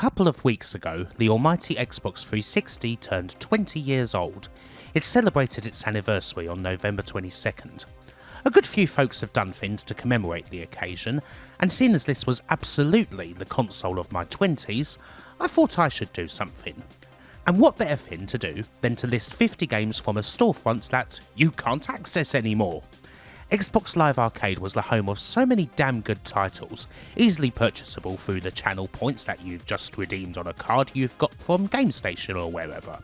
couple of weeks ago, the almighty Xbox 360 turned 20 years old. It celebrated its anniversary on November 22nd. A good few folks have done things to commemorate the occasion, and seeing as this was absolutely the console of my 20s, I thought I should do something. And what better thing to do than to list 50 games from a storefront that you can't access anymore? Xbox Live Arcade was the home of so many damn good titles, easily purchasable through the channel points that you've just redeemed on a card you've got from GameStation or wherever.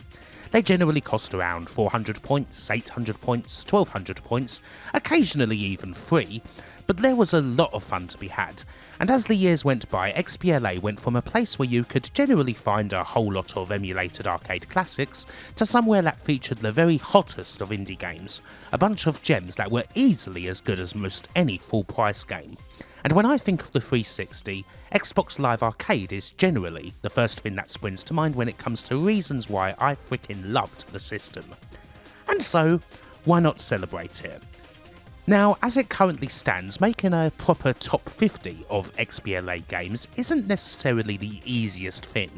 They generally cost around 400 points, 800 points, 1200 points, occasionally even free, but there was a lot of fun to be had, and as the years went by, XBLA went from a place where you could generally find a whole lot of emulated arcade classics to somewhere that featured the very hottest of indie games, a bunch of gems that were easily as good as most any full price game. And when I think of the 360, Xbox Live Arcade is generally the first thing that springs to mind when it comes to reasons why I freaking loved the system. And so, why not celebrate it? Now, as it currently stands, making a proper top 50 of XBLA games isn't necessarily the easiest thing.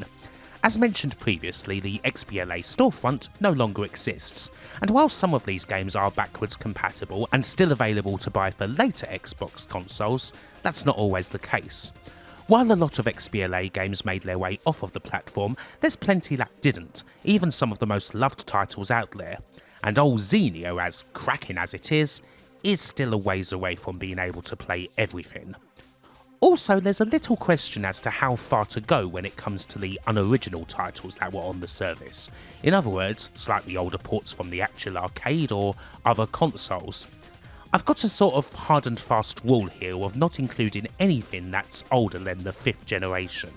As mentioned previously, the XBLA storefront no longer exists, and while some of these games are backwards compatible and still available to buy for later Xbox consoles, that's not always the case. While a lot of XBLA games made their way off of the platform, there's plenty that didn't, even some of the most loved titles out there. And old Xenio, as cracking as it is still a ways away from being able to play everything. Also, there's a little question as to how far to go when it comes to the unoriginal titles that were on the service. In other words, slightly older ports from the actual arcade or other consoles. I've got a sort of hard and fast rule here of not including anything that's older than the 5th generation.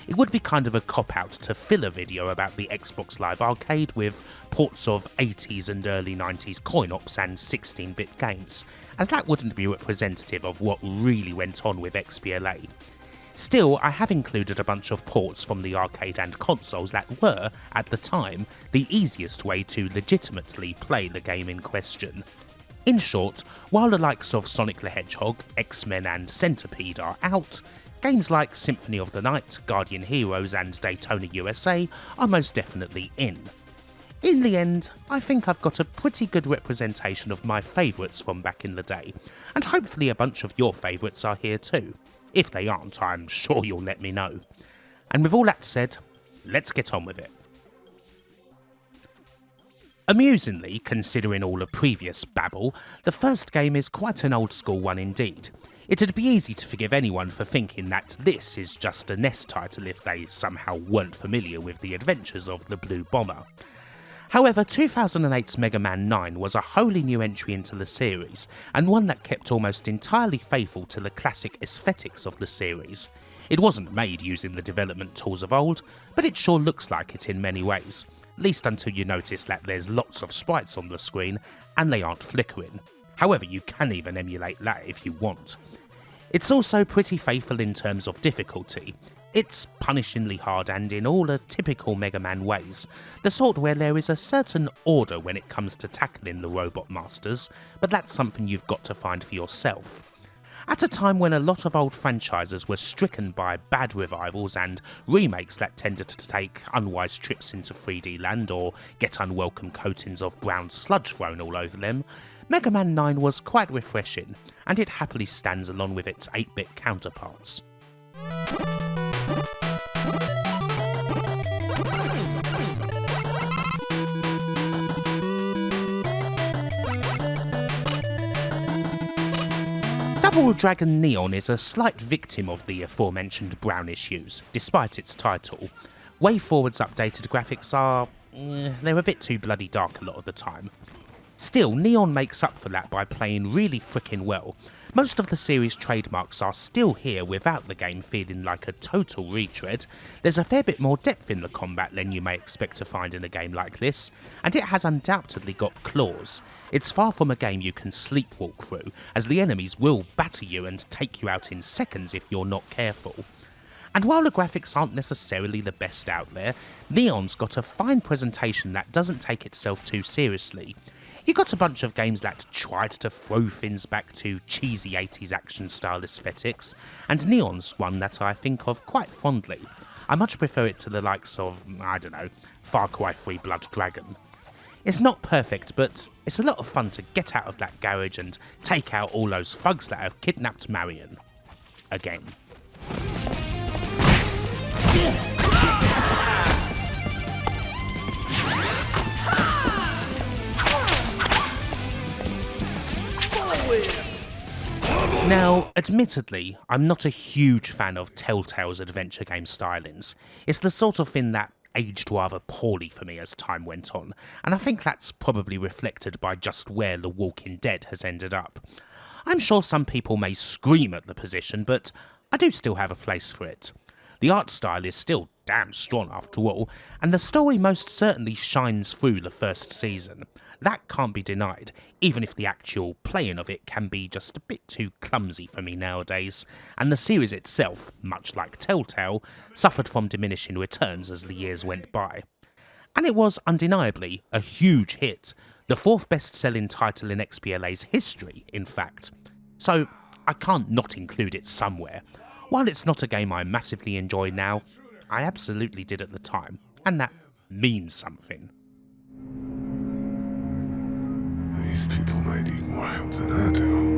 It would be kind of a cop-out to fill a video about the Xbox Live Arcade with ports of 80s and early 90s coin-ops and 16-bit games, as that wouldn't be representative of what really went on with XBLA. Still, I have included a bunch of ports from the arcade and consoles that were, at the time, the easiest way to legitimately play the game in question. In short, while the likes of Sonic the Hedgehog, X-Men and Centipede are out, games like Symphony of the Night, Guardian Heroes and Daytona USA are most definitely in. In the end, I think I've got a pretty good representation of my favourites from back in the day, and hopefully a bunch of your favourites are here too. If they aren't, I'm sure you'll let me know. And with all that said, let's get on with it. Amusingly, considering all the previous babble, the first game is quite an old school one indeed. It'd be easy to forgive anyone for thinking that this is just a NES title if they somehow weren't familiar with the adventures of the Blue Bomber. However, 2008's Mega Man 9 was a wholly new entry into the series, and one that kept almost entirely faithful to the classic aesthetics of the series. It wasn't made using the development tools of old, but it sure looks like it in many ways, at least until you notice that there's lots of sprites on the screen and they aren't flickering. However, you can even emulate that if you want. It's also pretty faithful in terms of difficulty. It's punishingly hard and in all the typical Mega Man ways, the sort where there is a certain order when it comes to tackling the robot masters, but that's something you've got to find for yourself. At a time when a lot of old franchises were stricken by bad revivals and remakes that tended to take unwise trips into 3D land or get unwelcome coatings of brown sludge thrown all over them, Mega Man 9 was quite refreshing, and it happily stands along with its 8-bit counterparts. Double Dragon Neon is a slight victim of the aforementioned brown issues, despite its title. WayForward's updated graphics are they're a bit too bloody dark a lot of the time. Still, Neon makes up for that by playing really frickin' well. Most of the series' trademarks are still here without the game feeling like a total retread. There's a fair bit more depth in the combat than you may expect to find in a game like this, and it has undoubtedly got claws. It's far from a game you can sleepwalk through, as the enemies will batter you and take you out in seconds if you're not careful. And while the graphics aren't necessarily the best out there, Neon's got a fine presentation that doesn't take itself too seriously. You got a bunch of games that tried to throw things back to cheesy 80s action style aesthetics, and Neon's one that I think of quite fondly. I much prefer it to the likes of, I don't know, Far Cry 3 Blood Dragon. It's not perfect, but it's a lot of fun to get out of that garage and take out all those thugs that have kidnapped Marion. Again. Now, admittedly, I'm not a huge fan of Telltale's adventure game stylings. It's the sort of thing that aged rather poorly for me as time went on, and I think that's probably reflected by just where The Walking Dead has ended up. I'm sure some people may scream at the position, but I do still have a place for it. The art style is still damn strong after all, and the story most certainly shines through the first season. That can't be denied, even if the actual playing of it can be just a bit too clumsy for me nowadays, and the series itself, much like Telltale, suffered from diminishing returns as the years went by. And it was undeniably a huge hit, the fourth best-selling title in XBLA's history, in fact. So I can't not include it somewhere. While it's not a game I massively enjoy now, I absolutely did at the time, and that means something. These people might need more help than I do.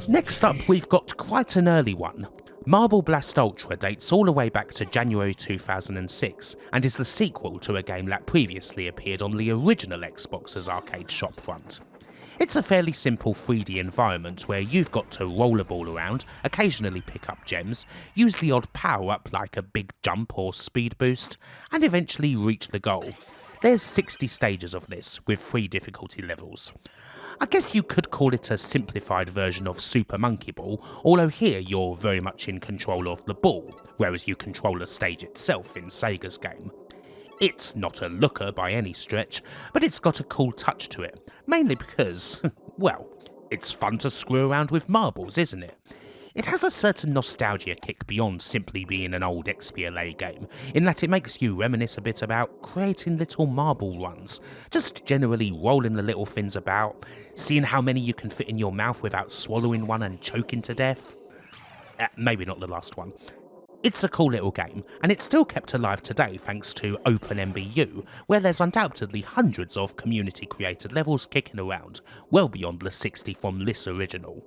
Next up, we've got quite an early one. Marble Blast Ultra dates all the way back to January 2006 and is the sequel to a game that previously appeared on the original Xbox's arcade shopfront. It's a fairly simple 3D environment where you've got to roll a ball around, occasionally pick up gems, use the odd power-up like a big jump or speed boost, and eventually reach the goal. There's 60 stages of this, with 3 difficulty levels. I guess you could call it a simplified version of Super Monkey Ball, although here you're very much in control of the ball, whereas you control the stage itself in Sega's game. It's not a looker by any stretch, but it's got a cool touch to it, mainly because, well, it's fun to screw around with marbles, isn't it? It has a certain nostalgia kick beyond simply being an old XBLA game, in that it makes you reminisce a bit about creating little marble runs, just generally rolling the little things about, seeing how many you can fit in your mouth without swallowing one and choking to death. Maybe not the last one. It's a cool little game, and it's still kept alive today thanks to OpenMBU, where there's undoubtedly hundreds of community-created levels kicking around, well beyond the 60 from this original.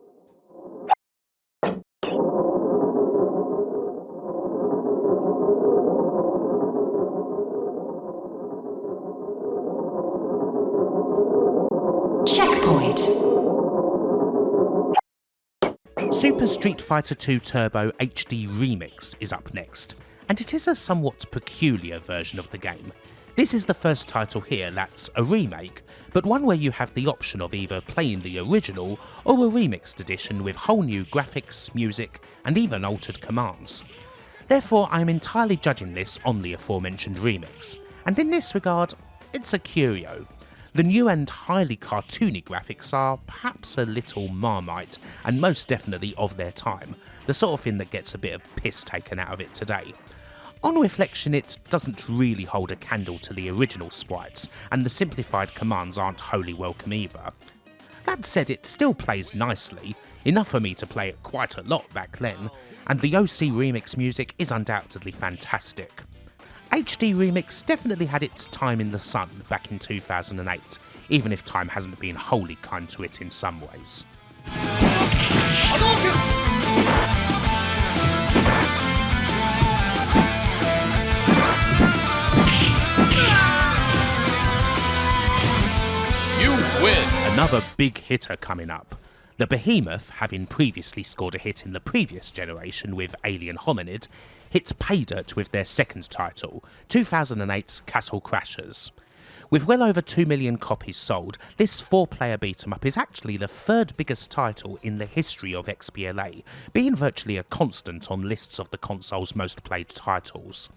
Checkpoint. Super Street Fighter 2 Turbo HD Remix is up next, and it is a somewhat peculiar version of the game. This is the first title here that's a remake, but one where you have the option of either playing the original or a remixed edition with whole new graphics, music, and even altered commands. Therefore, I am entirely judging this on the aforementioned remix, and in this regard, it's a curio. The new and highly cartoony graphics are perhaps a little Marmite, and most definitely of their time, the sort of thing that gets a bit of piss taken out of it today. On reflection, it doesn't really hold a candle to the original sprites, and the simplified commands aren't wholly welcome either. That said, it still plays nicely, enough for me to play it quite a lot back then, and the OC remix music is undoubtedly fantastic. HD Remix definitely had its time in the sun back in 2008, even if time hasn't been wholly kind to it in some ways. You win! Another big hitter coming up. The Behemoth, having previously scored a hit in the previous generation with Alien Hominid, hit pay dirt with their second title, 2008's Castle Crashers. With well over 2 million copies sold, this 4-player beat-em-up is actually the third biggest title in the history of XBLA, being virtually a constant on lists of the console's most played titles.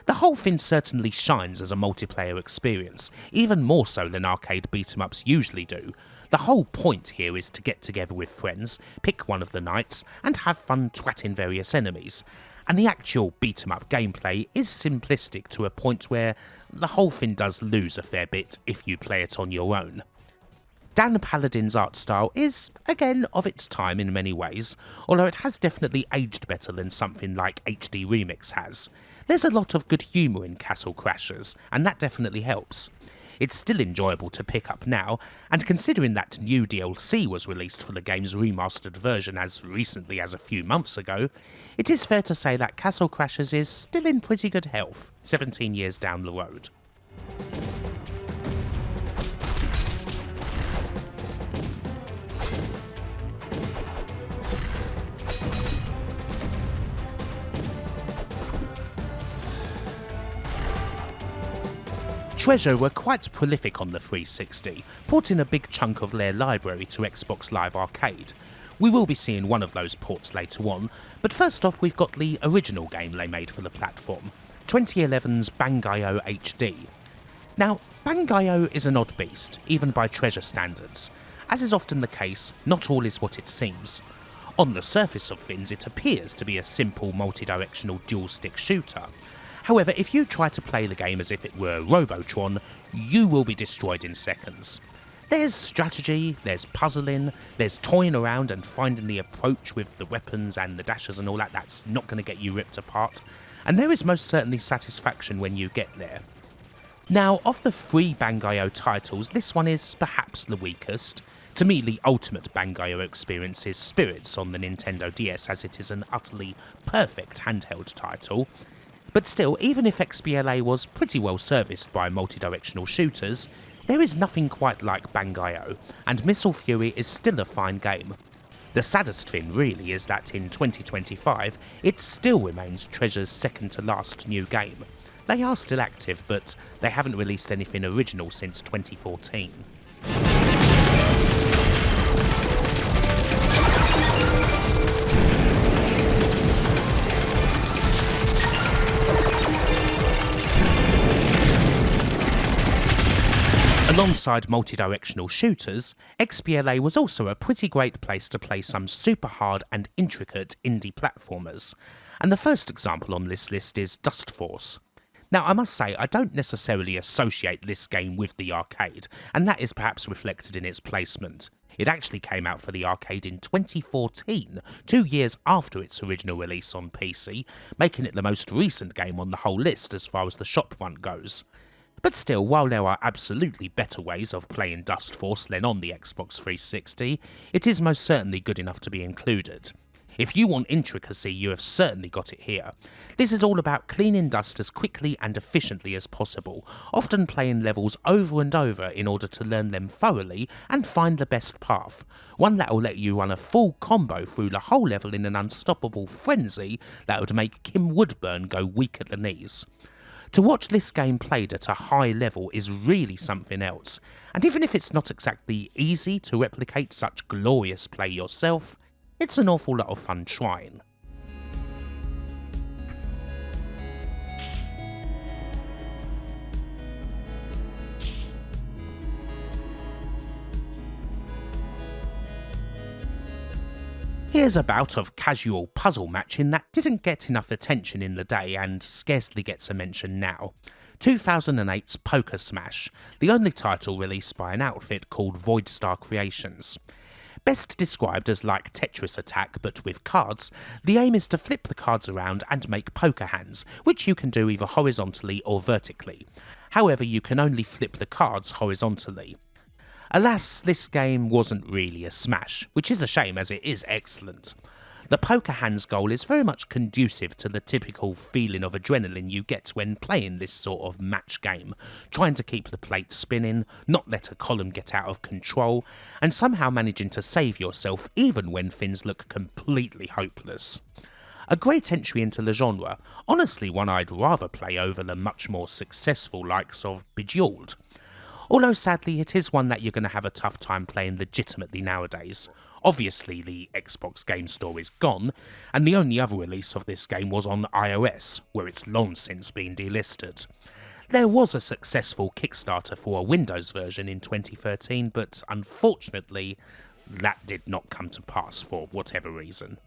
The whole thing certainly shines as a multiplayer experience, even more so than arcade beat-em-ups usually do. The whole point here is to get together with friends, pick one of the knights, and have fun twatting various enemies. and the actual beat-em-up gameplay is simplistic to a point where the whole thing does lose a fair bit if you play it on your own. Dan Paladin's art style is, again, of its time in many ways, although it has definitely aged better than something like HD Remix has. There's a lot of good humour in Castle Crashers, and that definitely helps. It's still enjoyable to pick up now, and considering that new DLC was released for the game's remastered version as recently as a few months ago, it is fair to say that Castle Crashers is still in pretty good health, 17 years down the road. Treasure were quite prolific on the 360, porting a big chunk of their library to Xbox Live Arcade. We will be seeing one of those ports later on, but first off we've got the original game they made for the platform, 2011's Bangai-O HD. Now, Bangai-O is an odd beast, even by Treasure standards. As is often the case, not all is what it seems. On the surface of things it appears to be a simple multi-directional dual-stick shooter. However, if you try to play the game as if it were Robotron, you will be destroyed in seconds. There's strategy, there's puzzling, there's toying around and finding the approach with the weapons and the dashes and all that that's not going to get you ripped apart, and there is most certainly satisfaction when you get there. Now, of the three Bangai-O titles, this one is perhaps the weakest. To me, the ultimate Bangai-O experience is Spirits on the Nintendo DS, as it is an utterly perfect handheld title. But still, even if XBLA was pretty well serviced by multi-directional shooters, there is nothing quite like Bangai-O, and Missile Fury is still a fine game. The saddest thing really is that in 2025, it still remains Treasure's second to last new game. They are still active, but they haven't released anything original since 2014. Alongside multi-directional shooters, XBLA was also a pretty great place to play some super hard and intricate indie platformers, and the first example on this list is Dust Force. Now I must say I don't necessarily associate this game with the arcade, and that is perhaps reflected in its placement. It actually came out for the arcade in 2014, 2 years after its original release on PC, making it the most recent game on the whole list as far as the shop front goes. But still, while there are absolutely better ways of playing Dust Force than on the Xbox 360, it is most certainly good enough to be included. If you want intricacy, you have certainly got it here. This is all about cleaning dust as quickly and efficiently as possible, often playing levels over and over in order to learn them thoroughly and find the best path, one that will let you run a full combo through the whole level in an unstoppable frenzy that would make Kim Woodburn go weak at the knees. To watch this game played at a high level is really something else, and even if it's not exactly easy to replicate such glorious play yourself, it's an awful lot of fun trying. Here's a bout of casual puzzle matching that didn't get enough attention in the day and scarcely gets a mention now. 2008's Poker Smash, the only title released by an outfit called Voidstar Creations. Best described as like Tetris Attack but with cards, the aim is to flip the cards around and make poker hands, which you can do either horizontally or vertically. However, you can only flip the cards horizontally. Alas, this game wasn't really a smash, which is a shame as it is excellent. The poker hands goal is very much conducive to the typical feeling of adrenaline you get when playing this sort of match game, trying to keep the plate spinning, not let a column get out of control, and somehow managing to save yourself even when things look completely hopeless. A great entry into the genre, honestly one I'd rather play over the much more successful likes of Bejeweled. Although sadly it is one that you're going to have a tough time playing legitimately nowadays. Obviously the Xbox Game Store is gone, and the only other release of this game was on iOS, where it's long since been delisted. There was a successful Kickstarter for a Windows version in 2013, but unfortunately that did not come to pass for whatever reason.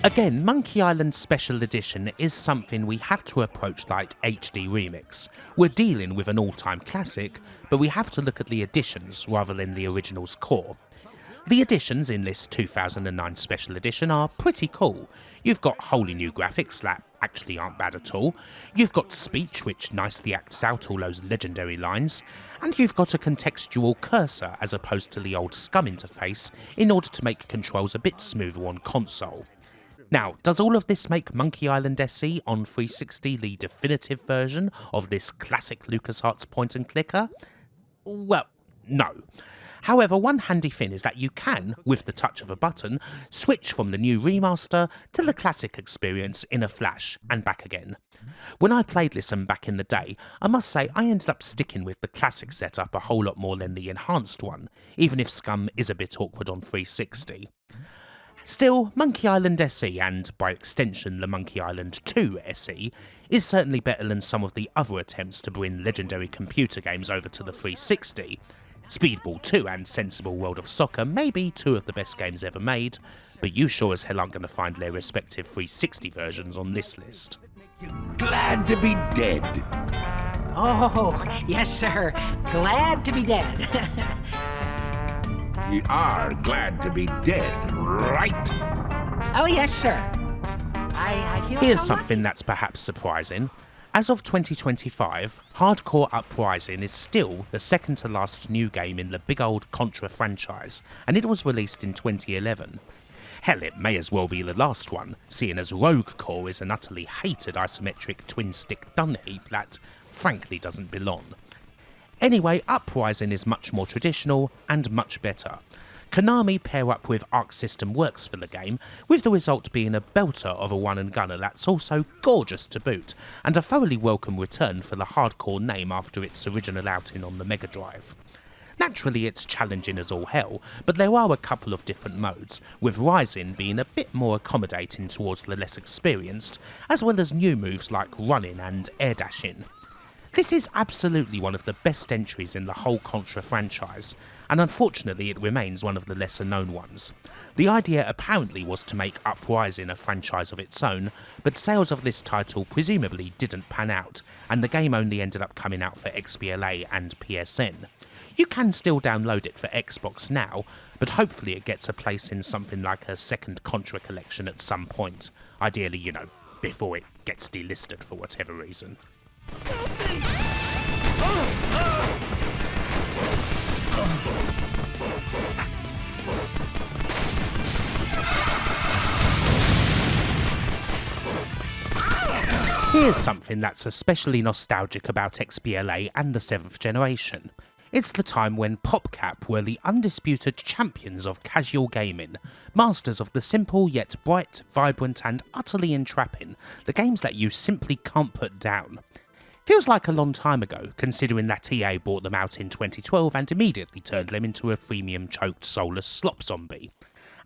Again, Monkey Island Special Edition is something we have to approach like HD Remix. We're dealing with an all-time classic, but we have to look at the additions rather than the original's core. The additions in this 2009 Special Edition are pretty cool. You've got wholly new graphics that actually aren't bad at all, you've got speech which nicely acts out all those legendary lines, and you've got a contextual cursor as opposed to the old SCUM interface in order to make controls a bit smoother on console. Now, does all of this make Monkey Island SE on 360 the definitive version of this classic LucasArts point and clicker? Well, no. However, one handy thing is that you can, with the touch of a button, switch from the new remaster to the classic experience in a flash and back again. When I played this back in the day, I must say I ended up sticking with the classic setup a whole lot more than the enhanced one, even if SCUM is a bit awkward on 360. Still, Monkey Island SE, and by extension the Monkey Island 2 SE, is certainly better than some of the other attempts to bring legendary computer games over to the 360. Speedball 2 and Sensible World of Soccer may be two of the best games ever made, but you sure as hell aren't going to find their respective 360 versions on this list. Glad to be dead. Oh, yes, sir. Glad to be dead. We are glad to be dead, right? Oh, yes, sir. I feel Here's so something that's perhaps surprising. As of 2025, Hardcore Uprising is still the second to last new game in the big old Contra franchise, and it was released in 2011. Hell, it may as well be the last one, seeing as Rogue Core is an utterly hated isometric twin-stick dung heap that, frankly, doesn't belong. Anyway, Uprising is much more traditional and much better. Konami pair up with Arc System Works for the game, with the result being a belter of a one and gunner that's also gorgeous to boot, and a thoroughly welcome return for the Hardcore name after its original outing on the Mega Drive. Naturally it's challenging as all hell, but there are a couple of different modes, with Rising being a bit more accommodating towards the less experienced, as well as new moves like running and air dashing. This is absolutely one of the best entries in the whole Contra franchise, and unfortunately it remains one of the lesser known ones. The idea apparently was to make Uprising a franchise of its own, but sales of this title presumably didn't pan out, and the game only ended up coming out for XBLA and PSN. You can still download it for Xbox now, but hopefully it gets a place in something like a second Contra collection at some point, ideally, you know, before it gets delisted for whatever reason. Here's something that's especially nostalgic about XBLA and the 7th generation. It's the time when PopCap were the undisputed champions of casual gaming, masters of the simple yet bright, vibrant and utterly entrapping, the games that you simply can't put down. Feels like a long time ago, considering that EA bought them out in 2012 and immediately turned them into a freemium-choked soulless slop zombie.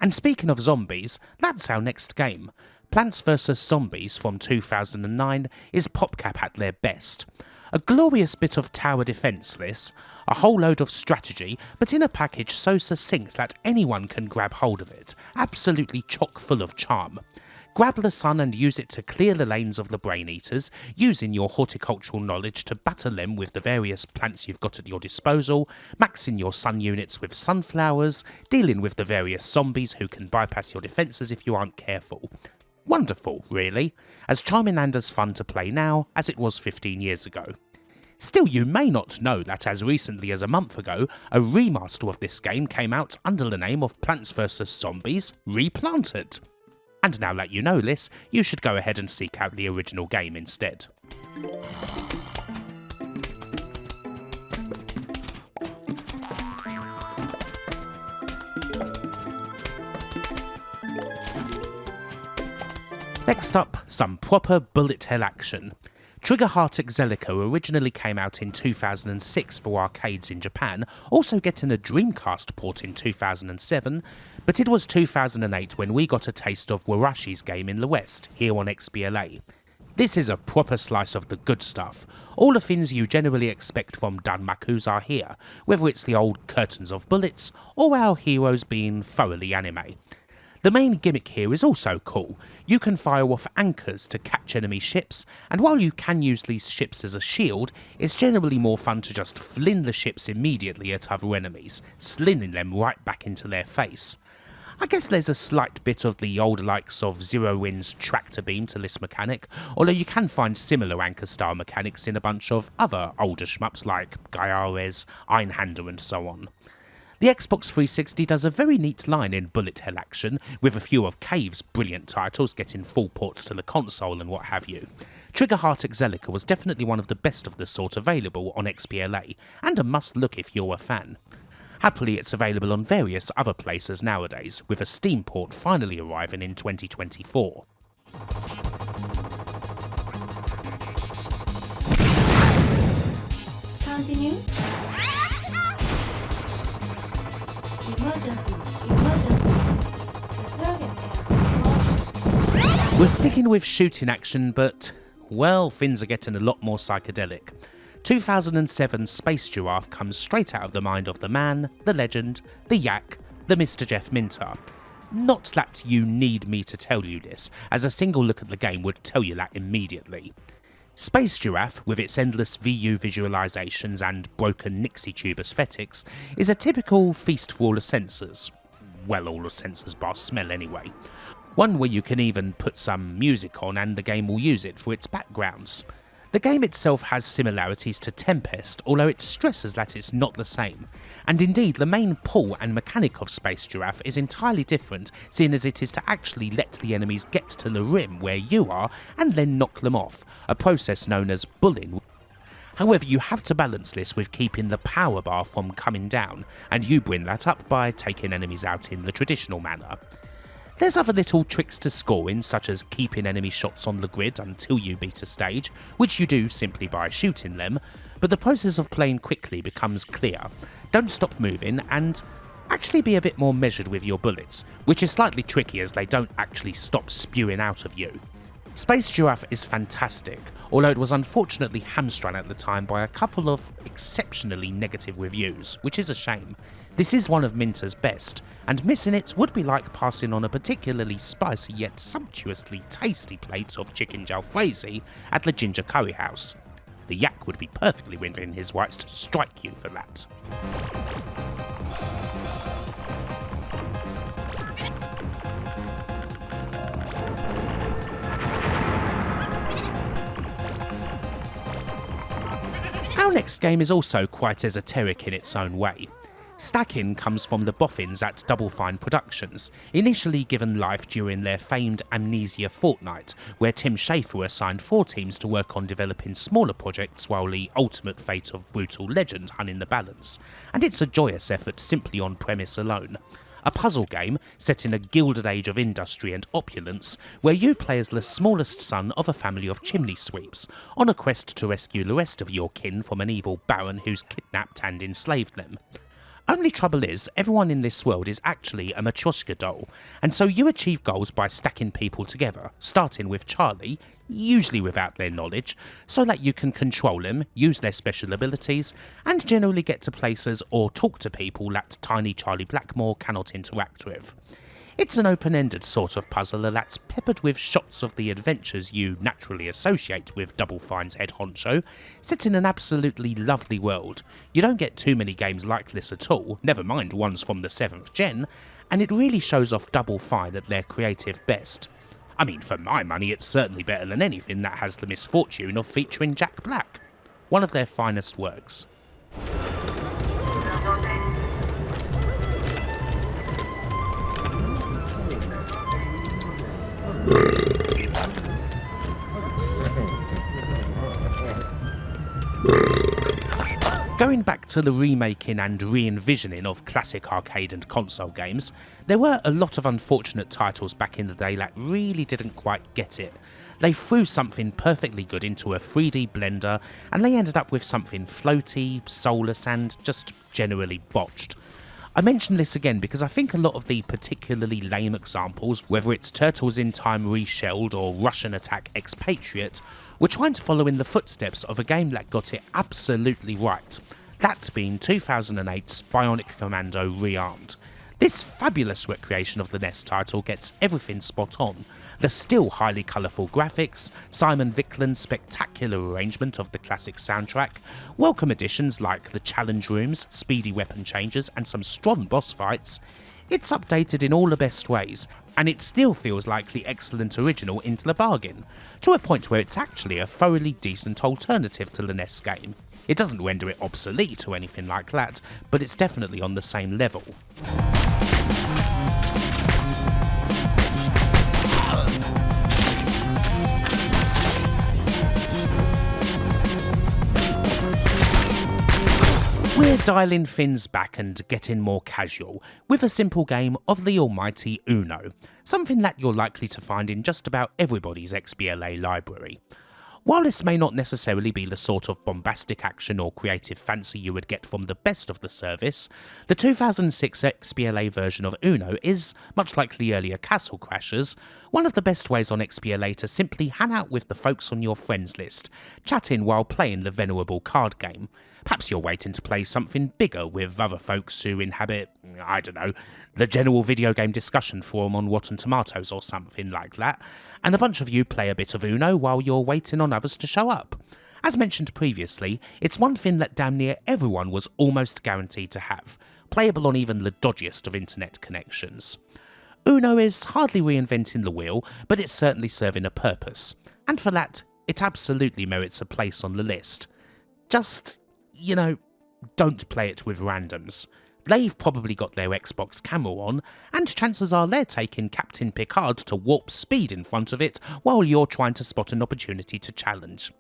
And speaking of zombies, that's our next game. Plants vs Zombies from 2009 is PopCap at their best. A glorious bit of tower defence this, a whole load of strategy, but in a package so succinct that anyone can grab hold of it, absolutely chock full of charm. Grab the sun and use it to clear the lanes of the brain eaters, using your horticultural knowledge to battle them with the various plants you've got at your disposal, maxing your sun units with sunflowers, dealing with the various zombies who can bypass your defences if you aren't careful. Wonderful, really, as charming and as fun to play now as it was 15 years ago. Still, you may not know that as recently as a month ago, a remaster of this game came out under the name of Plants vs Zombies Replanted. And now that you know this, you should go ahead and seek out the original game instead. Next up, some proper bullet hell action. Trigger Heart Exelico originally came out in 2006 for arcades in Japan, also getting a Dreamcast port in 2007, but it was 2008 when we got a taste of Warashi's game in the West, here on XBLA. This is a proper slice of the good stuff. All the things you generally expect from Danmakus are here, whether it's the old curtains of bullets, or our heroes being thoroughly anime. The main gimmick here is also cool. You can fire off anchors to catch enemy ships, and while you can use these ships as a shield, it's generally more fun to just fling the ships immediately at other enemies, slinging them right back into their face. I guess there's a slight bit of the old likes of Zero Wind's tractor beam to this mechanic, although you can find similar anchor style mechanics in a bunch of other older shmups like Gaiares, Einhander and so on. The Xbox 360 does a very neat line in bullet hell action, with a few of Cave's brilliant titles getting full ports to the console and what have you. Triggerheart Exelica was definitely one of the best of the sort available on XBLA, and a must look if you're a fan. Happily, it's available on various other places nowadays, with a Steam port finally arriving in 2024. Continue. Emergency. The target has. We're sticking with shooting action, but, well, things are getting a lot more psychedelic. 2007's Space Giraffe comes straight out of the mind of the man, the legend, the yak, the Mr. Jeff Minter. Not that you need me to tell you this, as a single look at the game would tell you that immediately. Space Giraffe, with its endless VU visualizations and broken Nixie Tube aesthetics, is a typical feast for all the senses. Well, all the senses bar smell anyway. One where you can even put some music on and the game will use it for its backgrounds. The game itself has similarities to Tempest, although it stresses that it's not the same. And indeed, the main pull and mechanic of Space Giraffe is entirely different, seeing as it is to actually let the enemies get to the rim where you are and then knock them off, a process known as bulling. However, you have to balance this with keeping the power bar from coming down, and you bring that up by taking enemies out in the traditional manner. There's other little tricks to scoring, such as keeping enemy shots on the grid until you beat a stage, which you do simply by shooting them, but the process of playing quickly becomes clear. Don't stop moving, and actually be a bit more measured with your bullets, which is slightly tricky as they don't actually stop spewing out of you. Space Giraffe is fantastic, although it was unfortunately hamstrung at the time by a couple of exceptionally negative reviews, which is a shame. This is one of Minter's best, and missing it would be like passing on a particularly spicy yet sumptuously tasty plate of chicken jalfrezi at the Ginger Curry House. The yak would be perfectly within his rights to strike you for that. Our next game is also quite esoteric in its own way. Stacking comes from the boffins at Double Fine Productions, initially given life during their famed Amnesia fortnight, where Tim Schafer assigned 4 teams to work on developing smaller projects while the ultimate fate of Brutal Legend hung in the balance, and it's a joyous effort simply on premise alone. A puzzle game set in a gilded age of industry and opulence, where you play as the smallest son of a family of chimney sweeps, on a quest to rescue the rest of your kin from an evil baron who's kidnapped and enslaved them. Only trouble is, everyone in this world is actually a Matryoshka doll, and so you achieve goals by stacking people together, starting with Charlie, usually without their knowledge, so that you can control them, use their special abilities, and generally get to places or talk to people that tiny Charlie Blackmore cannot interact with. It's an open-ended sort of puzzle that's peppered with shots of the adventures you naturally associate with Double Fine's head honcho, set in an absolutely lovely world. You don't get too many games like this at all, never mind ones from the 7th gen, and it really shows off Double Fine at their creative best. I mean, for my money, it's certainly better than anything that has the misfortune of featuring Jack Black. One of their finest works. Going back to the remaking and re-envisioning of classic arcade and console games, there were a lot of unfortunate titles back in the day that really didn't quite get it. They threw something perfectly good into a 3D blender and they ended up with something floaty, soulless and just generally botched. I mention this again because I think a lot of the particularly lame examples, whether it's Turtles in Time Reshelled or Russian Attack Expatriate, were trying to follow in the footsteps of a game that got it absolutely right, that being 2008's Bionic Commando Rearmed. This fabulous recreation of the NES title gets everything spot on. The still highly colourful graphics, Simon Vickland's spectacular arrangement of the classic soundtrack, welcome additions like the challenge rooms, speedy weapon changes and some strong boss fights. It's updated in all the best ways, and it still feels like the excellent original into the bargain, to a point where it's actually a thoroughly decent alternative to the NES game. It doesn't render it obsolete or anything like that, but it's definitely on the same level. We're dialing things back and getting more casual, with a simple game of the almighty Uno, something that you're likely to find in just about everybody's XBLA library. While this may not necessarily be the sort of bombastic action or creative fancy you would get from the best of the service, the 2006 XBLA version of Uno is, much like the earlier Castle Crashers, one of the best ways on XBLA to simply hang out with the folks on your friends list, chatting while playing the venerable card game. Perhaps you're waiting to play something bigger with other folks who inhabit, I don't know, the general video game discussion forum on Rotten Tomatoes or something like that, and a bunch of you play a bit of Uno while you're waiting on others to show up. As mentioned previously, it's one thing that damn near everyone was almost guaranteed to have, playable on even the dodgiest of internet connections. Uno is hardly reinventing the wheel, but it's certainly serving a purpose, and for that, it absolutely merits a place on the list. Just, don't play it with randoms. They've probably got their Xbox camera on, and chances are they're taking Captain Picard to warp speed in front of it while you're trying to spot an opportunity to challenge.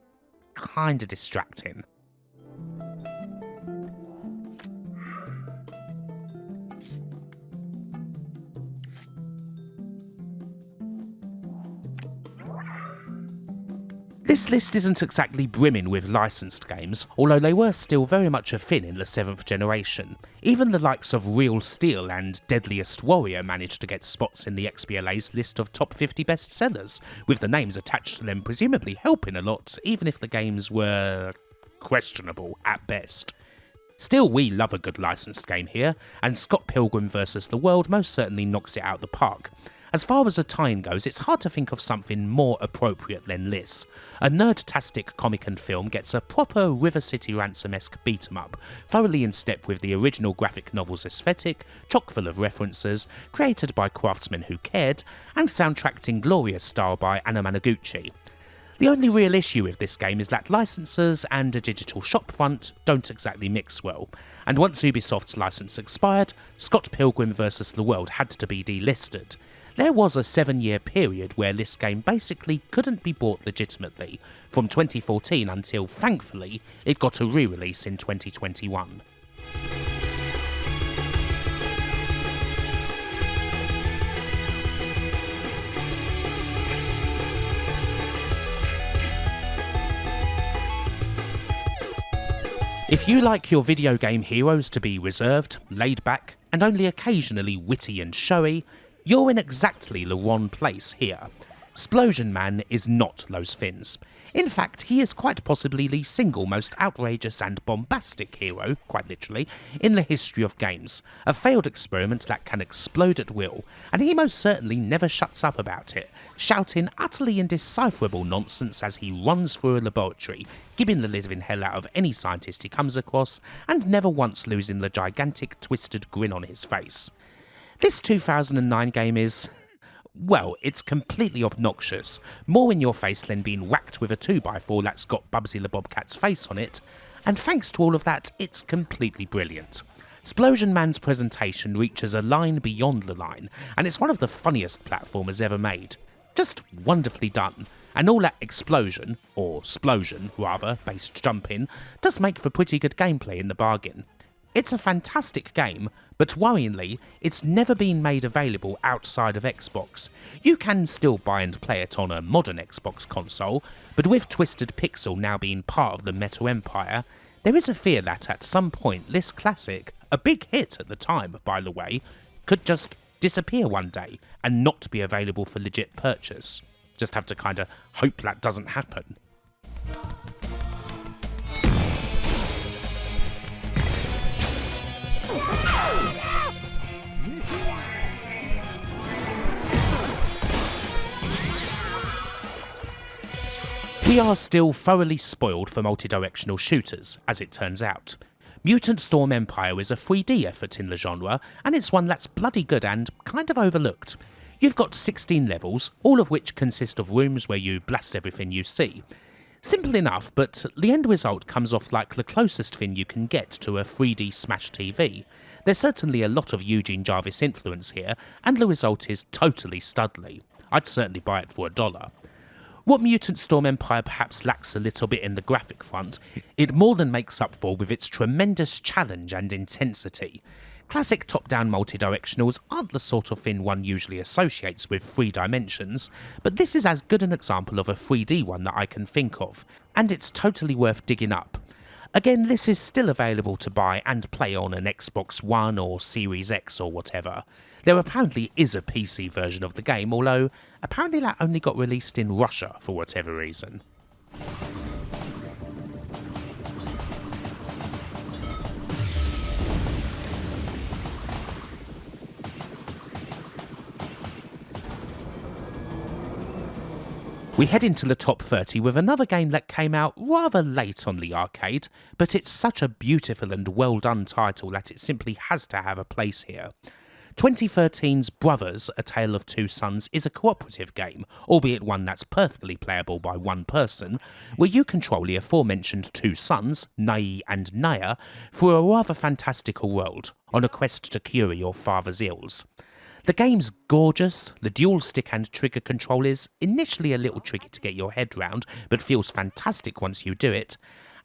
Kinda distracting. This list isn't exactly brimming with licensed games, although they were still very much a thing in the 7th generation. Even the likes of Real Steel and Deadliest Warrior managed to get spots in the XBLA's list of top 50 bestsellers, with the names attached to them presumably helping a lot, even if the games were questionable at best. Still, we love a good licensed game here, and Scott Pilgrim vs. the World most certainly knocks it out the park. As far as a tie-in goes, it's hard to think of something more appropriate than this. A nerd-tastic comic and film gets a proper River City Ransom-esque beat-em-up, thoroughly in step with the original graphic novel's aesthetic, chock full of references, created by craftsmen who cared, and soundtracked in glorious style by Anna Managuchi. The only real issue with this game is that licensors and a digital shopfront don't exactly mix well, and once Ubisoft's license expired, Scott Pilgrim vs. the World had to be delisted. There was a 7-year period where this game basically couldn't be bought legitimately, from 2014 until, thankfully, it got a re-release in 2021. If you like your video game heroes to be reserved, laid back, and only occasionally witty and showy, you're in exactly the wrong place here. Splosion Man is not those things. In fact, he is quite possibly the single most outrageous and bombastic hero, quite literally, in the history of games. A failed experiment that can explode at will, and he most certainly never shuts up about it, shouting utterly indecipherable nonsense as he runs through a laboratory, giving the living hell out of any scientist he comes across, and never once losing the gigantic twisted grin on his face. This 2009 game is, well, it's completely obnoxious, more in your face than being whacked with a 2x4 that's got Bubsy the Bobcat's face on it, and thanks to all of that, it's completely brilliant. Splosion Man's presentation reaches a line beyond the line, and it's one of the funniest platformers ever made. Just wonderfully done, and all that explosion, or splosion rather, based jumping, does make for pretty good gameplay in the bargain. It's a fantastic game, but worryingly, it's never been made available outside of Xbox. You can still buy and play it on a modern Xbox console, but with Twisted Pixel now being part of the Meta Empire, there is a fear that at some point this classic, a big hit at the time by the way, could just disappear one day and not be available for legit purchase. Just have to kinda hope that doesn't happen. We are still thoroughly spoiled for multi-directional shooters, as it turns out. Mutant Storm Empire is a 3D effort in the genre, and it's one that's bloody good and kind of overlooked. You've got 16 levels, all of which consist of rooms where you blast everything you see. Simple enough, but the end result comes off like the closest thing you can get to a 3D Smash TV. There's certainly a lot of Eugene Jarvis influence here, and the result is totally studly. I'd certainly buy it for $1. What Mutant Storm Empire perhaps lacks a little bit in the graphic front, it more than makes up for with its tremendous challenge and intensity. Classic top-down multi-directionals aren't the sort of thing one usually associates with 3 dimensions, but this is as good an example of a 3D one that I can think of, and it's totally worth digging up. Again, this is still available to buy and play on an Xbox One or Series X or whatever. There apparently is a PC version of the game, although apparently that only got released in Russia for whatever reason. We head into the top 30 with another game that came out rather late on the arcade, but it's such a beautiful and well done title that it simply has to have a place here. 2013's Brothers, A Tale of Two Sons is a cooperative game, albeit one that's perfectly playable by one person, where you control the aforementioned two sons, Nai and Naya, through a rather fantastical world, on a quest to cure your father's ills. The game's gorgeous, the dual stick and trigger control is initially a little tricky to get your head round, but feels fantastic once you do it,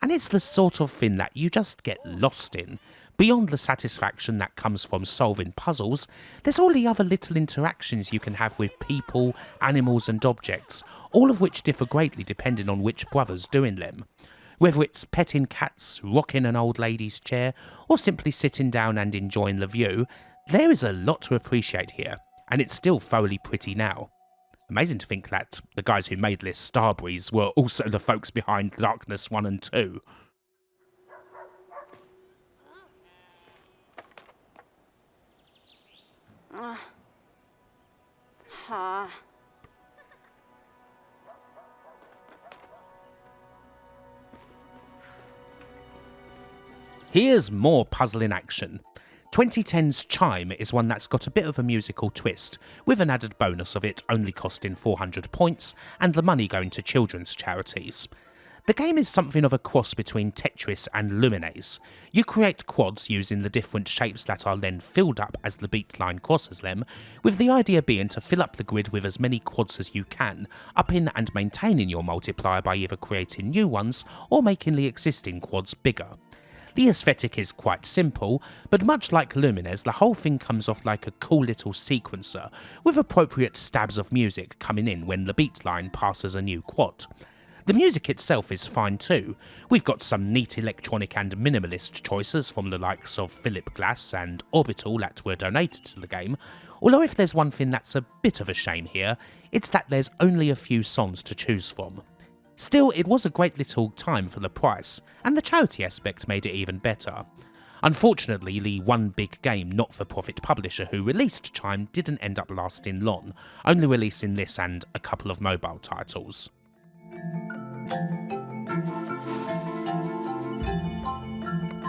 and it's the sort of thing that you just get lost in. Beyond the satisfaction that comes from solving puzzles, there's all the other little interactions you can have with people, animals and objects, all of which differ greatly depending on which brother's doing them. Whether it's petting cats, rocking an old lady's chair, or simply sitting down and enjoying the view, there is a lot to appreciate here, and it's still thoroughly pretty now. Amazing to think that the guys who made this Starbreeze were also the folks behind Darkness 1 and 2. Here's more puzzle in action. 2010's Chime is one that's got a bit of a musical twist, with an added bonus of it only costing 400 points and the money going to children's charities. The game is something of a cross between Tetris and Lumines. You create quads using the different shapes that are then filled up as the beat line crosses them, with the idea being to fill up the grid with as many quads as you can, upping and maintaining your multiplier by either creating new ones or making the existing quads bigger. The aesthetic is quite simple, but much like Lumines, the whole thing comes off like a cool little sequencer, with appropriate stabs of music coming in when the beat line passes a new quad. The music itself is fine too. We've got some neat electronic and minimalist choices from the likes of Philip Glass and Orbital that were donated to the game, although if there's one thing that's a bit of a shame here, it's that there's only a few songs to choose from. Still, it was a great little time for the price, and the charity aspect made it even better. Unfortunately, the one big game not-for-profit publisher who released Chime didn't end up lasting long, only releasing this and a couple of mobile titles.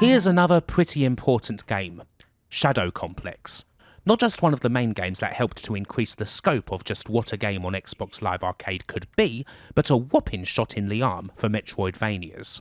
Here's another pretty important game, Shadow Complex. Not just one of the main games that helped to increase the scope of just what a game on Xbox Live Arcade could be, but a whopping shot in the arm for Metroidvanias.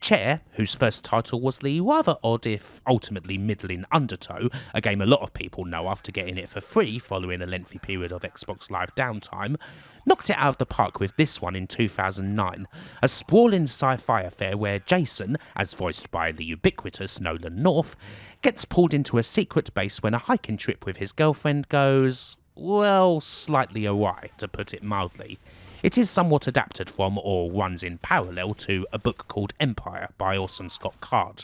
Chair, whose first title was the rather odd if ultimately middling Undertow, a game a lot of people know after getting it for free following a lengthy period of Xbox Live downtime, knocked it out of the park with this one in 2009, a sprawling sci-fi affair where Jason, as voiced by the ubiquitous Nolan North, gets pulled into a secret base when a hiking trip with his girlfriend goes, well, slightly awry, to put it mildly. It is somewhat adapted from, or runs in parallel to, a book called Empire by Orson Scott Card.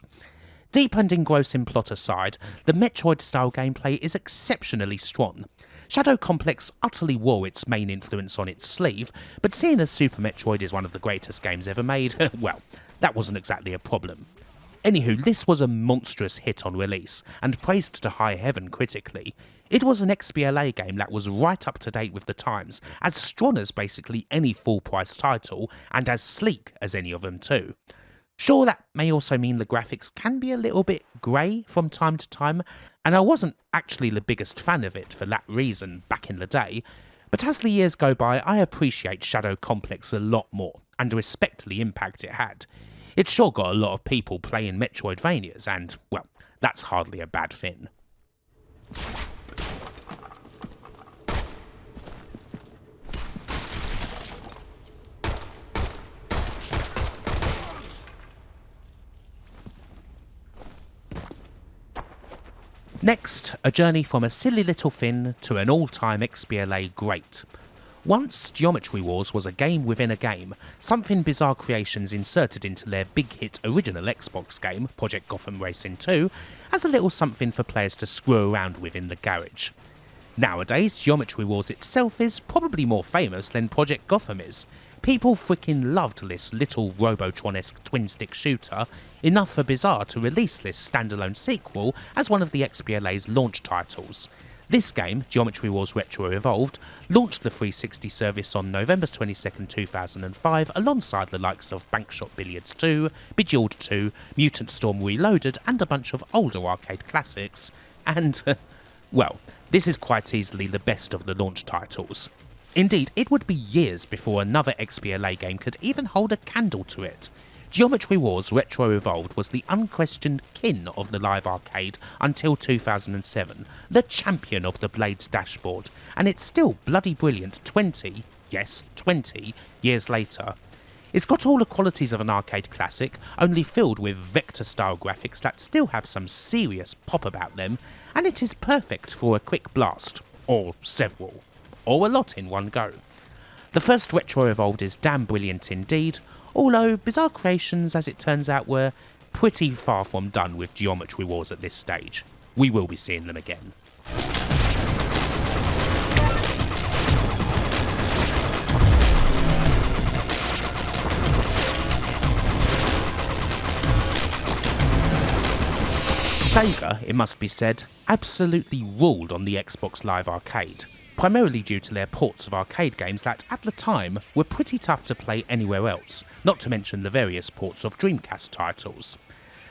Deep and engrossing plot aside, the Metroid-style gameplay is exceptionally strong. Shadow Complex utterly wore its main influence on its sleeve, but seeing as Super Metroid is one of the greatest games ever made, well, that wasn't exactly a problem. Anywho, this was a monstrous hit on release, and praised to high heaven critically. It was an XBLA game that was right up to date with the times, as strong as basically any full price title, and as sleek as any of them too. Sure, that may also mean the graphics can be a little bit grey from time to time, and I wasn't actually the biggest fan of it for that reason back in the day, but as the years go by I appreciate Shadow Complex a lot more, and respect the impact it had. It's sure got a lot of people playing Metroidvanias, and, well, that's hardly a bad thing. Next, a journey from a silly little thing to an all-time XBLA great. Once Geometry Wars was a game within a game, Something Bizarre Creations inserted into their big hit original Xbox game, Project Gotham Racing 2, as a little something for players to screw around with in the garage. Nowadays, Geometry Wars itself is probably more famous than Project Gotham is. People freaking loved this little Robotron-esque twin-stick shooter, enough for Bizarre to release this standalone sequel as one of the XBLA's launch titles. This game, Geometry Wars Retro Evolved, launched the 360 service on November 22nd, 2005 alongside the likes of Bankshot Billiards 2, Bejeweled 2, Mutant Storm Reloaded and a bunch of older arcade classics, and, well, this is quite easily the best of the launch titles. Indeed, it would be years before another XBLA game could even hold a candle to it. Geometry Wars Retro Evolved was the unquestioned king of the live arcade until 2007, the champion of the Blade's dashboard, and it's still bloody brilliant 20 years later. It's got all the qualities of an arcade classic, only filled with vector-style graphics that still have some serious pop about them, and it is perfect for a quick blast, or several, or a lot in one go. The first Retro Evolved is damn brilliant indeed, although Bizarre Creations, as it turns out, were pretty far from done with Geometry Wars at this stage. We will be seeing them again. Sega, it must be said, absolutely ruled on the Xbox Live Arcade, primarily due to their ports of arcade games that, at the time, were pretty tough to play anywhere else, not to mention the various ports of Dreamcast titles.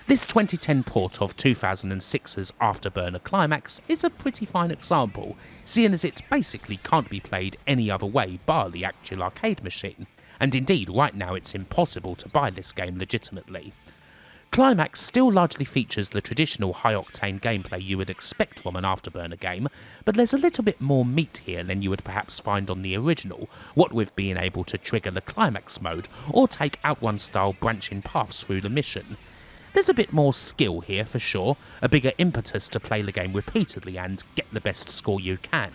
This 2010 port of 2006's Afterburner Climax is a pretty fine example, seeing as it basically can't be played any other way bar the actual arcade machine, and indeed right now it's impossible to buy this game legitimately. Climax still largely features the traditional high-octane gameplay you would expect from an Afterburner game, but there's a little bit more meat here than you would perhaps find on the original, what with being able to trigger the Climax mode, or take OutRun-style branching paths through the mission. There's a bit more skill here for sure, a bigger impetus to play the game repeatedly and get the best score you can.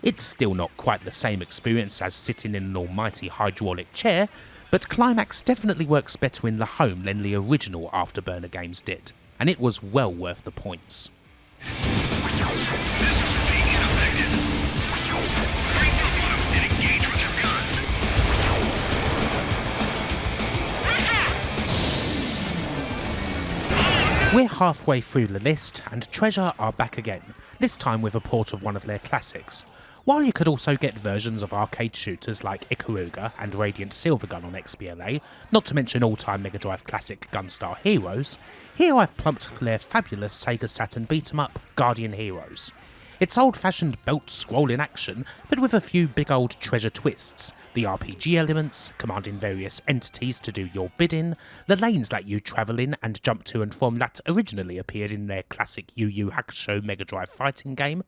It's still not quite the same experience as sitting in an almighty hydraulic chair, but Climax definitely works better in the home than the original Afterburner games did, and it was well worth the points. We're halfway through the list, and Treasure are back again, this time with a port of one of their classics. While you could also get versions of arcade shooters like Ikaruga and Radiant Silvergun on XBLA, not to mention all-time Mega Drive classic Gunstar Heroes, here I've plumped for their fabulous Sega Saturn beat-em-up Guardian Heroes. It's old-fashioned belt-scrolling action, but with a few big old treasure twists, the RPG elements, commanding various entities to do your bidding, the lanes that you travel in and jump to and from that originally appeared in their classic Yu Yu Hakusho Mega Drive fighting game.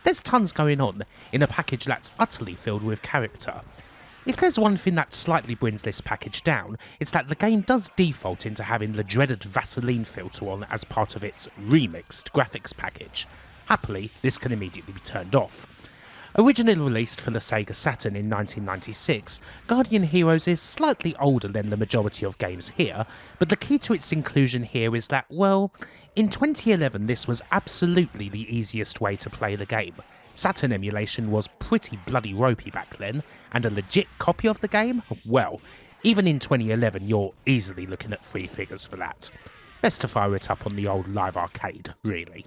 There's tons going on, in a package that's utterly filled with character. If there's one thing that slightly brings this package down, it's that the game does default into having the dreaded Vaseline filter on as part of its remixed graphics package. Happily, this can immediately be turned off. Originally released for the Sega Saturn in 1996, Guardian Heroes is slightly older than the majority of games here, but the key to its inclusion here is that, well, in 2011 this was absolutely the easiest way to play the game. Saturn emulation was pretty bloody ropey back then, and a legit copy of the game? Well, even in 2011 you're easily looking at 3 figures for that. Best to fire it up on the old live arcade, really.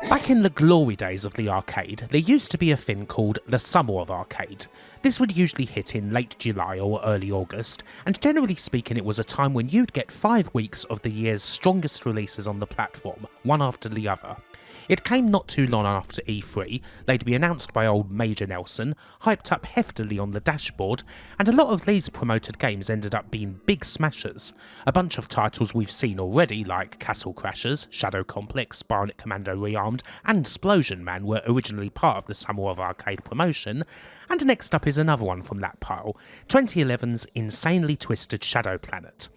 Back in the glory days of the arcade, there used to be a thing called the Summer of Arcade. This would usually hit in late July or early August, and generally speaking it was a time when you'd get 5 weeks of the year's strongest releases on the platform, one after the other. It came not too long after E3, they'd be announced by old Major Nelson, hyped up heftily on the dashboard, and a lot of these promoted games ended up being big smashers. A bunch of titles we've seen already like Castle Crashers, Shadow Complex, Bionic Commando Rearmed and Splosion Man were originally part of the Summer of Arcade promotion, and next up is another one from that pile, 2011's insanely twisted Shadow Planet.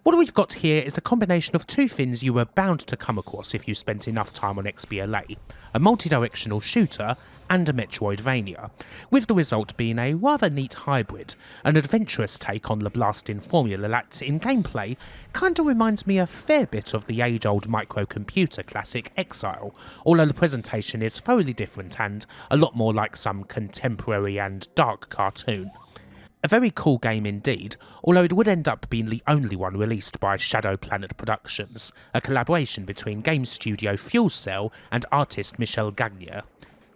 What we've got here is a combination of two things you were bound to come across if you spent enough time on XBLA, a multi-directional shooter and a Metroidvania, with the result being a rather neat hybrid, an adventurous take on the blasting formula that, in gameplay, kinda reminds me a fair bit of the age-old microcomputer classic Exile, although the presentation is thoroughly different and a lot more like some contemporary and dark cartoon. A very cool game indeed, although it would end up being the only one released by Shadow Planet Productions, a collaboration between game studio Fuel Cell and artist Michel Gagnier.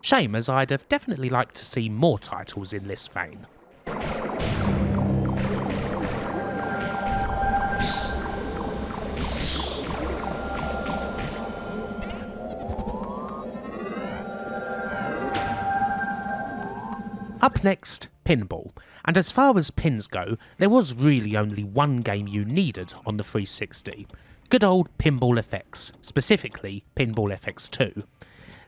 Shame, as I'd have definitely liked to see more titles in this vein. Up next, pinball. And as far as pins go, there was really only one game you needed on the 360. Good old Pinball FX, specifically Pinball FX 2.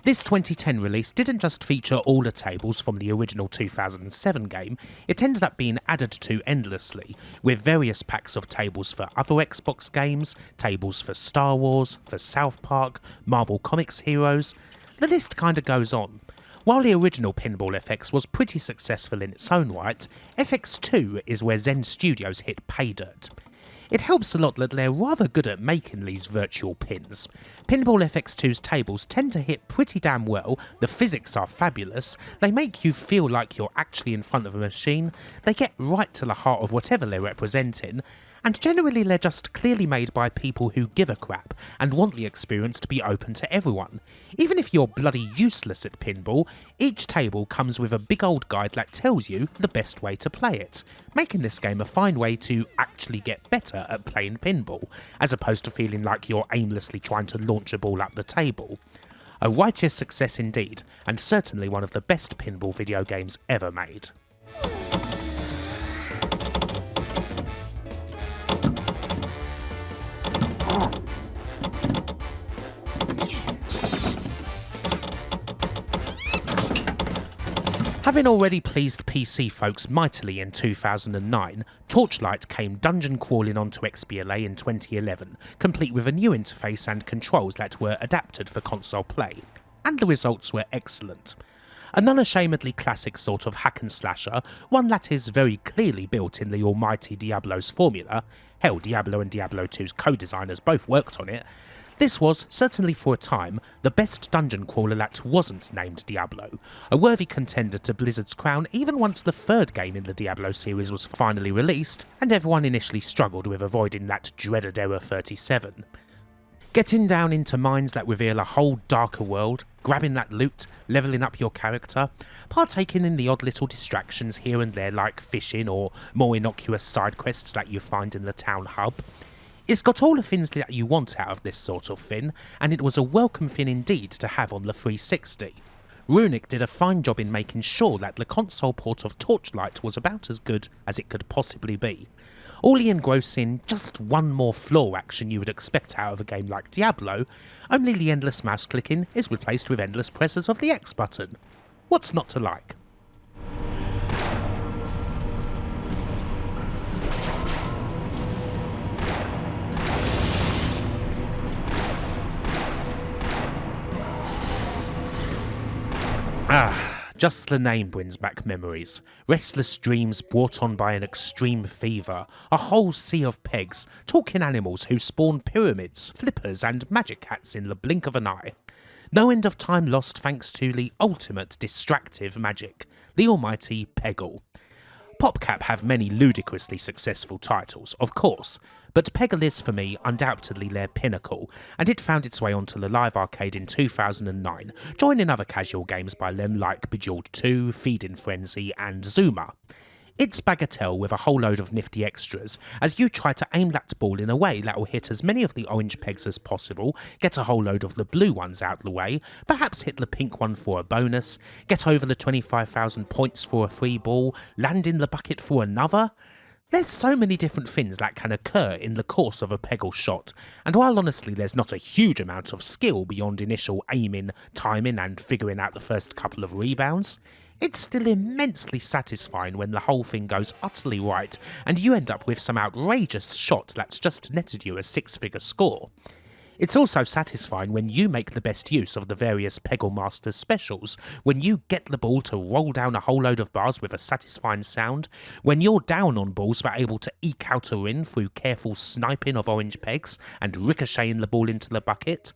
This 2010 release didn't just feature all the tables from the original 2007 game, it ended up being added to endlessly, with various packs of tables for other Xbox games, tables for Star Wars, for South Park, Marvel Comics heroes. The list kinda goes on. While the original Pinball FX was pretty successful in its own right, FX2 is where Zen Studios hit pay dirt. It helps a lot that they're rather good at making these virtual pins. Pinball FX2's tables tend to hit pretty damn well, the physics are fabulous, they make you feel like you're actually in front of a machine, they get right to the heart of whatever they're representing, and generally they're just clearly made by people who give a crap and want the experience to be open to everyone. Even if you're bloody useless at pinball, each table comes with a big old guide that tells you the best way to play it, making this game a fine way to actually get better at playing pinball, as opposed to feeling like you're aimlessly trying to launch a ball up the table. A righteous success indeed, and certainly one of the best pinball video games ever made. Having already pleased PC folks mightily in 2009, Torchlight came dungeon crawling onto XBLA in 2011, complete with a new interface and controls that were adapted for console play, and the results were excellent. An unashamedly classic sort of hack and slasher, one that is very clearly built in the almighty Diablo's formula. Hell, Diablo and Diablo 2's co-designers both worked on it. This was, certainly for a time, the best dungeon crawler that wasn't named Diablo, a worthy contender to Blizzard's crown even once the third game in the Diablo series was finally released, and everyone initially struggled with avoiding that dreaded Error 37. Getting down into mines that reveal a whole darker world, grabbing that loot, levelling up your character, partaking in the odd little distractions here and there like fishing or more innocuous side quests that you find in the town hub. It's got all the things that you want out of this sort of thing, and it was a welcome thing indeed to have on the 360. Runic did a fine job in making sure that the console port of Torchlight was about as good as it could possibly be. All the engrossing, just one more floor action you would expect out of a game like Diablo, only the endless mouse clicking is replaced with endless presses of the X button. What's not to like? Just the name brings back memories. Restless dreams brought on by an extreme fever. A whole sea of pegs, talking animals who spawn pyramids, flippers and magic hats in the blink of an eye. No end of time lost thanks to the ultimate distractive magic, the almighty Peggle. PopCap have many ludicrously successful titles, of course, but Peggle is for me undoubtedly their pinnacle, and it found its way onto the live arcade in 2009, joining other casual games by them like Bejeweled 2, Feeding Frenzy and Zuma. It's bagatelle with a whole load of nifty extras as you try to aim that ball in a way that will hit as many of the orange pegs as possible, get a whole load of the blue ones out the way, perhaps hit the pink one for a bonus, get over the 25,000 points for a free ball, land in the bucket for another. There's so many different things that can occur in the course of a Peggle shot, and while honestly there's not a huge amount of skill beyond initial aiming, timing and figuring out the first couple of rebounds, it's still immensely satisfying when the whole thing goes utterly right and you end up with some outrageous shot that's just netted you a six-figure score. It's also satisfying when you make the best use of the various Peggle Masters specials, when you get the ball to roll down a whole load of bars with a satisfying sound, when you're down on balls but able to eke out a win through careful sniping of orange pegs and ricocheting the ball into the bucket.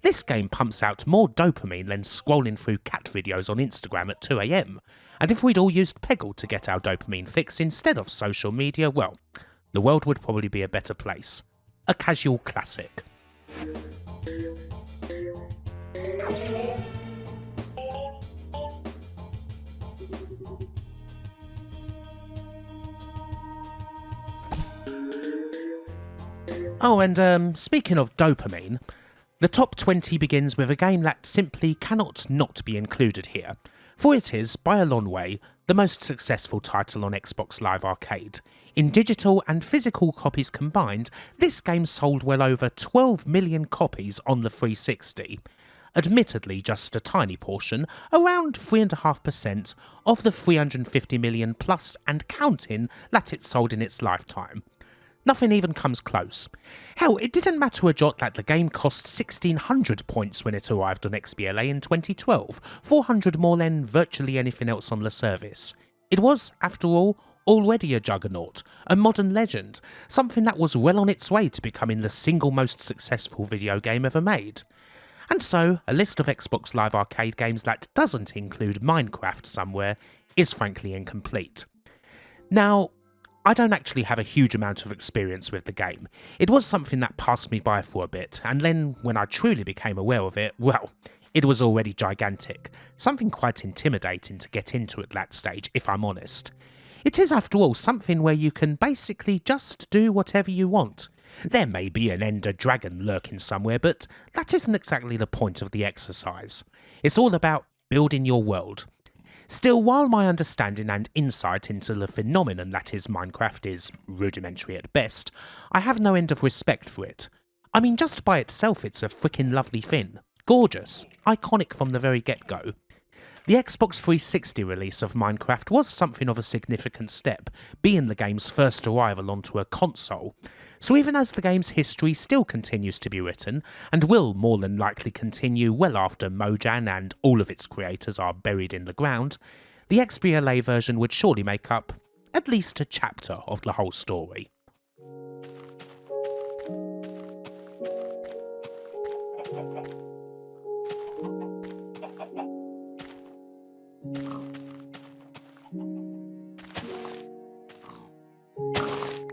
This game pumps out more dopamine than scrolling through cat videos on Instagram at 2 AM, and if we'd all used Peggle to get our dopamine fix instead of social media, well, the world would probably be a better place. A casual classic. Oh, and speaking of dopamine, the top 20 begins with a game that simply cannot not be included here, for it is, by a long way, the most successful title on Xbox Live Arcade. In digital and physical copies combined, this game sold well over 12 million copies on the 360. Admittedly just a tiny portion, around 3.5% of the 350 million plus and counting that it sold in its lifetime. Nothing even comes close. Hell, it didn't matter a jot that the game cost 1,600 points when it arrived on XBLA in 2012, 400 more than virtually anything else on the service. It was, after all, already a juggernaut, a modern legend, something that was well on its way to becoming the single most successful video game ever made. And so, a list of Xbox Live Arcade games that doesn't include Minecraft somewhere is frankly incomplete. Now, I don't actually have a huge amount of experience with the game. It was something that passed me by for a bit, and then when I truly became aware of it, well, it was already gigantic. Something quite intimidating to get into at that stage, if I'm honest. It is, after all, something where you can basically just do whatever you want. There may be an ender dragon lurking somewhere, but that isn't exactly the point of the exercise. It's all about building your world. Still, while my understanding and insight into the phenomenon that is Minecraft is rudimentary at best, I have no end of respect for it. I mean, just by itself it's a frickin' lovely thing. Gorgeous. Iconic from the very get-go. The Xbox 360 release of Minecraft was something of a significant step, being the game's first arrival onto a console. So even as the game's history still continues to be written, and will more than likely continue well after Mojang and all of its creators are buried in the ground, the XBLA version would surely make up at least a chapter of the whole story.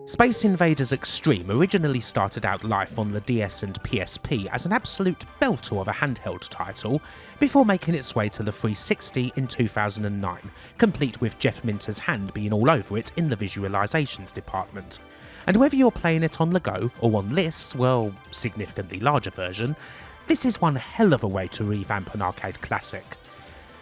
Space Invaders Extreme originally started out life on the DS and PSP as an absolute belter of a handheld title, before making its way to the 360 in 2009, complete with Jeff Minter's hand being all over it in the visualizations department. And whether you're playing it on the go or on this, well, significantly larger version, this is one hell of a way to revamp an arcade classic.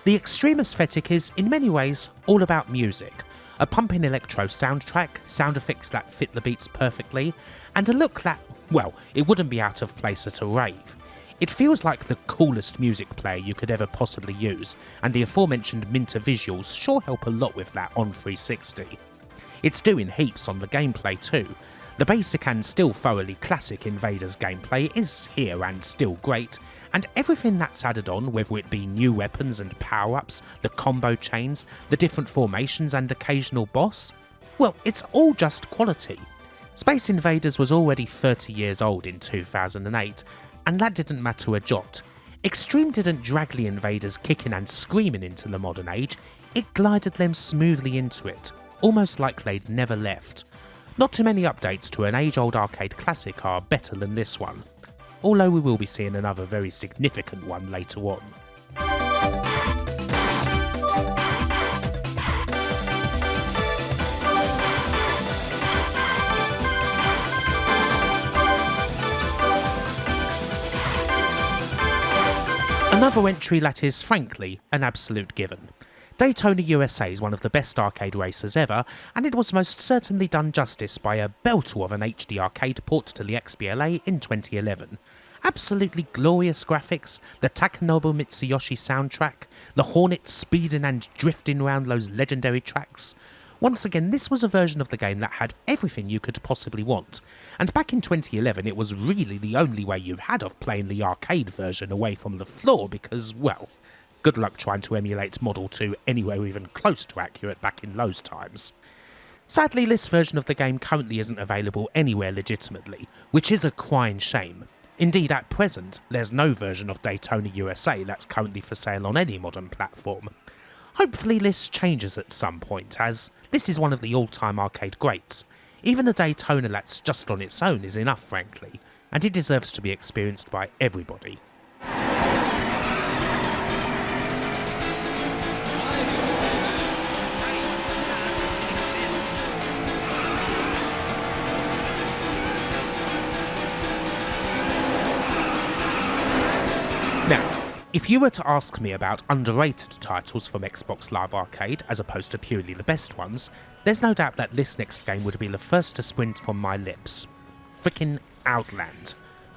The Extreme aesthetic is, in many ways, all about music. A pumping electro soundtrack, sound effects that fit the beats perfectly, and a look that, well, it wouldn't be out of place at a rave. It feels like the coolest music player you could ever possibly use, and the aforementioned Minter visuals sure help a lot with that on 360. It's doing heaps on the gameplay too. The basic and still thoroughly classic Invaders gameplay is here and still great, and everything that's added on, whether it be new weapons and power-ups, the combo chains, the different formations and occasional boss, well, it's all just quality. Space Invaders was already 30 years old in 2008, and that didn't matter a jot. Extreme didn't drag the Invaders kicking and screaming into the modern age, it glided them smoothly into it, almost like they'd never left. Not too many updates to an age-old arcade classic are better than this one, although we will be seeing another very significant one later on. Another entry that is, frankly, an absolute given. Daytona USA is one of the best arcade races ever, and it was most certainly done justice by a belter of an HD arcade port to the XBLA in 2011. Absolutely glorious graphics, the Takanobu Mitsuyoshi soundtrack, the Hornet speeding and drifting around those legendary tracks. Once again, this was a version of the game that had everything you could possibly want, and back in 2011 it was really the only way you had of playing the arcade version away from the floor because, well, good luck trying to emulate Model 2 anywhere even close to accurate back in those times. Sadly, this version of the game currently isn't available anywhere legitimately, which is a crying shame. Indeed, at present, there's no version of Daytona USA that's currently for sale on any modern platform. Hopefully this changes at some point, as this is one of the all-time arcade greats. Even a Daytona that's just on its own is enough, frankly, and it deserves to be experienced by everybody. Now, if you were to ask me about underrated titles from Xbox Live Arcade as opposed to purely the best ones, there's no doubt that this next game would be the first to sprint from my lips. Frickin' Outland.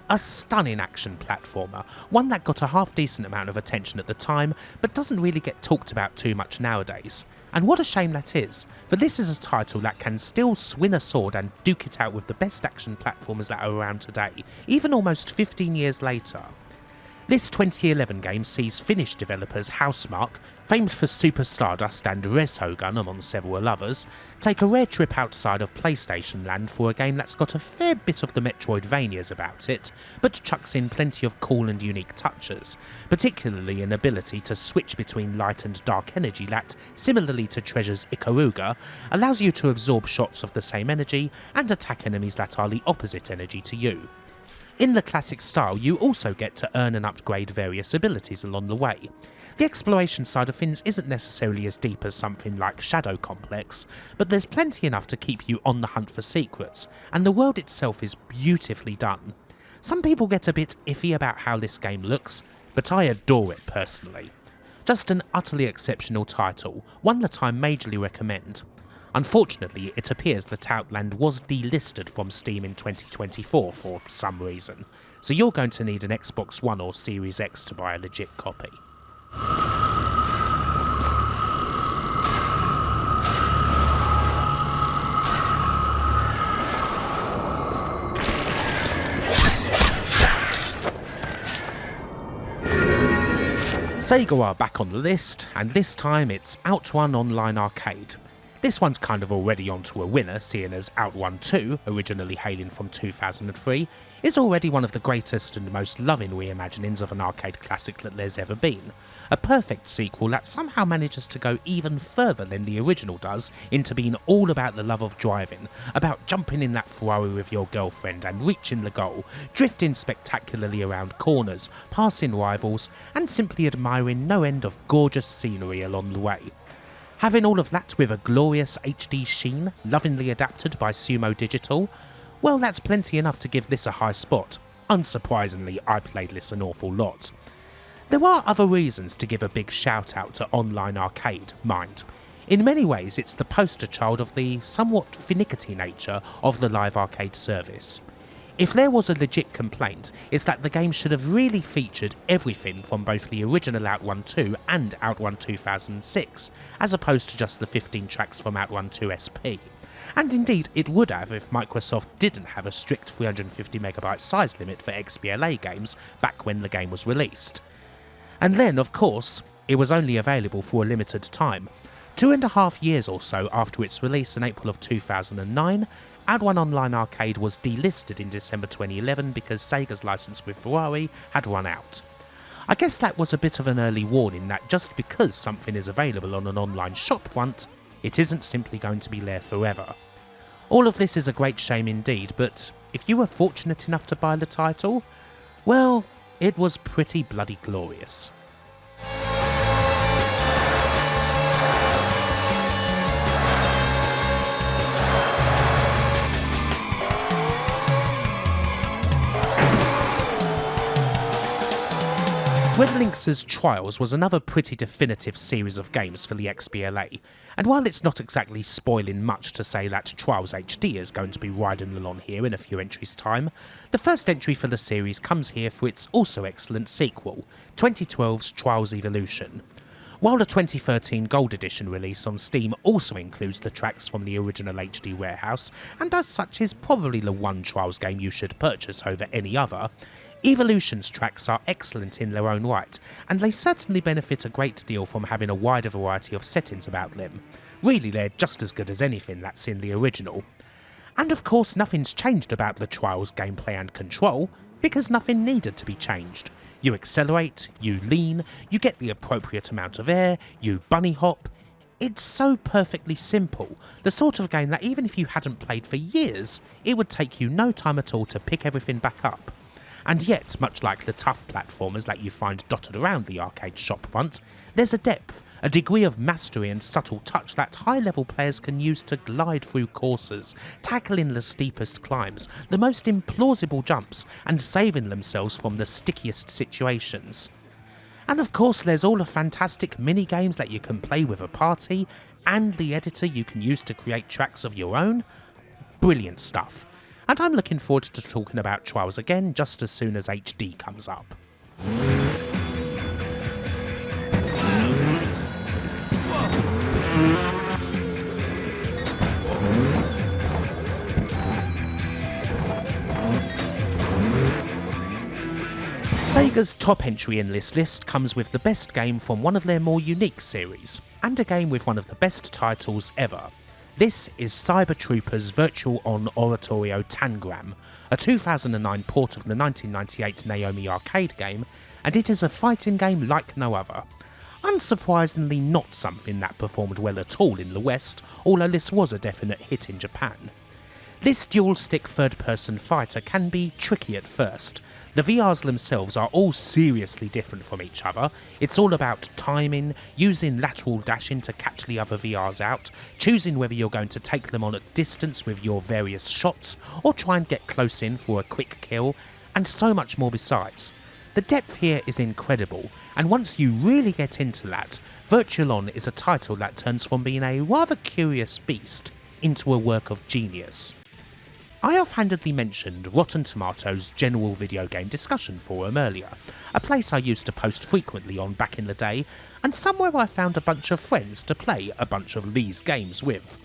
A stunning action platformer, one that got a half-decent amount of attention at the time, but doesn't really get talked about too much nowadays. And what a shame that is, for this is a title that can still swing a sword and duke it out with the best action platformers that are around today, even almost 15 years later. This 2011 game sees Finnish developers Housemarque, famed for Super Stardust and Resogun among several others, take a rare trip outside of PlayStation land for a game that's got a fair bit of the Metroidvanias about it, but chucks in plenty of cool and unique touches, particularly an ability to switch between light and dark energy that, similarly to Treasure's Ikaruga, allows you to absorb shots of the same energy and attack enemies that are the opposite energy to you. In the classic style, you also get to earn and upgrade various abilities along the way. The exploration side of things isn't necessarily as deep as something like Shadow Complex, but there's plenty enough to keep you on the hunt for secrets, and the world itself is beautifully done. Some people get a bit iffy about how this game looks, but I adore it personally. Just an utterly exceptional title, one that I majorly recommend. Unfortunately, it appears that Outland was delisted from Steam in 2024 for some reason, so you're going to need an Xbox One or Series X to buy a legit copy. Sega are back on the list, and this time it's OutRun Online Arcade. This one's kind of already onto a winner, seeing as OutRun 2, originally hailing from 2003, is already one of the greatest and most loving reimaginings of an arcade classic that there's ever been. A perfect sequel that somehow manages to go even further than the original does into being all about the love of driving, about jumping in that Ferrari with your girlfriend and reaching the goal, drifting spectacularly around corners, passing rivals, and simply admiring no end of gorgeous scenery along the way. Having all of that with a glorious HD sheen, lovingly adapted by Sumo Digital, well, that's plenty enough to give this a high spot. Unsurprisingly, I played this an awful lot. There are other reasons to give a big shout out to Online Arcade, mind. In many ways, it's the poster child of the somewhat finicky nature of the live arcade service. If there was a legit complaint, it's that the game should have really featured everything from both the original OutRun 2 and OutRun 2006, as opposed to just the 15 tracks from OutRun 2 SP. And indeed, it would have if Microsoft didn't have a strict 350MB size limit for XBLA games back when the game was released. And then, of course, it was only available for a limited time. 2.5 years or so after its release in April of 2009, OutRun Online Arcade was delisted in December 2011 because Sega's license with Ferrari had run out. I guess that was a bit of an early warning that just because something is available on an online shop front, it isn't simply going to be there forever. All of this is a great shame indeed, but if you were fortunate enough to buy the title, well, it was pretty bloody glorious. Red Lynx's Trials was another pretty definitive series of games for the XBLA, and while it's not exactly spoiling much to say that Trials HD is going to be riding along here in a few entries' time, the first entry for the series comes here for its also excellent sequel, 2012's Trials Evolution. While the 2013 Gold Edition release on Steam also includes the tracks from the original HD warehouse, and as such is probably the one Trials game you should purchase over any other, Evolution's tracks are excellent in their own right, and they certainly benefit a great deal from having a wider variety of settings about them. Really, they're just as good as anything that's in the original. And of course nothing's changed about the Trials gameplay and control, because nothing needed to be changed. You accelerate, you lean, you get the appropriate amount of air, you bunny hop. It's so perfectly simple, the sort of game that even if you hadn't played for years, it would take you no time at all to pick everything back up. And yet, much like the tough platformers that you find dotted around the arcade shopfront, there's a depth, a degree of mastery and subtle touch that high-level players can use to glide through courses, tackling the steepest climbs, the most implausible jumps, and saving themselves from the stickiest situations. And of course there's all the fantastic mini-games that you can play with a party, and the editor you can use to create tracks of your own. Brilliant stuff. And I'm looking forward to talking about Trials again just as soon as HD comes up. Sega's top entry in this list comes with the best game from one of their more unique series, and a game with one of the best titles ever. This is Cyber Troopers Virtual On Oratorio Tangram, a 2009 port of the 1998 Naomi arcade game, and it is a fighting game like no other. Unsurprisingly not something that performed well at all in the West, although this was a definite hit in Japan. This dual-stick third-person fighter can be tricky at first. The VRs themselves are all seriously different from each other. It's all about timing, using lateral dashing to catch the other VRs out, choosing whether you're going to take them on at distance with your various shots, or try and get close in for a quick kill, and so much more besides. The depth here is incredible, and once you really get into that, Virtual On is a title that turns from being a rather curious beast into a work of genius. I offhandedly mentioned Rotten Tomatoes' general video game discussion forum earlier, a place I used to post frequently on back in the day, and somewhere I found a bunch of friends to play a bunch of these games with.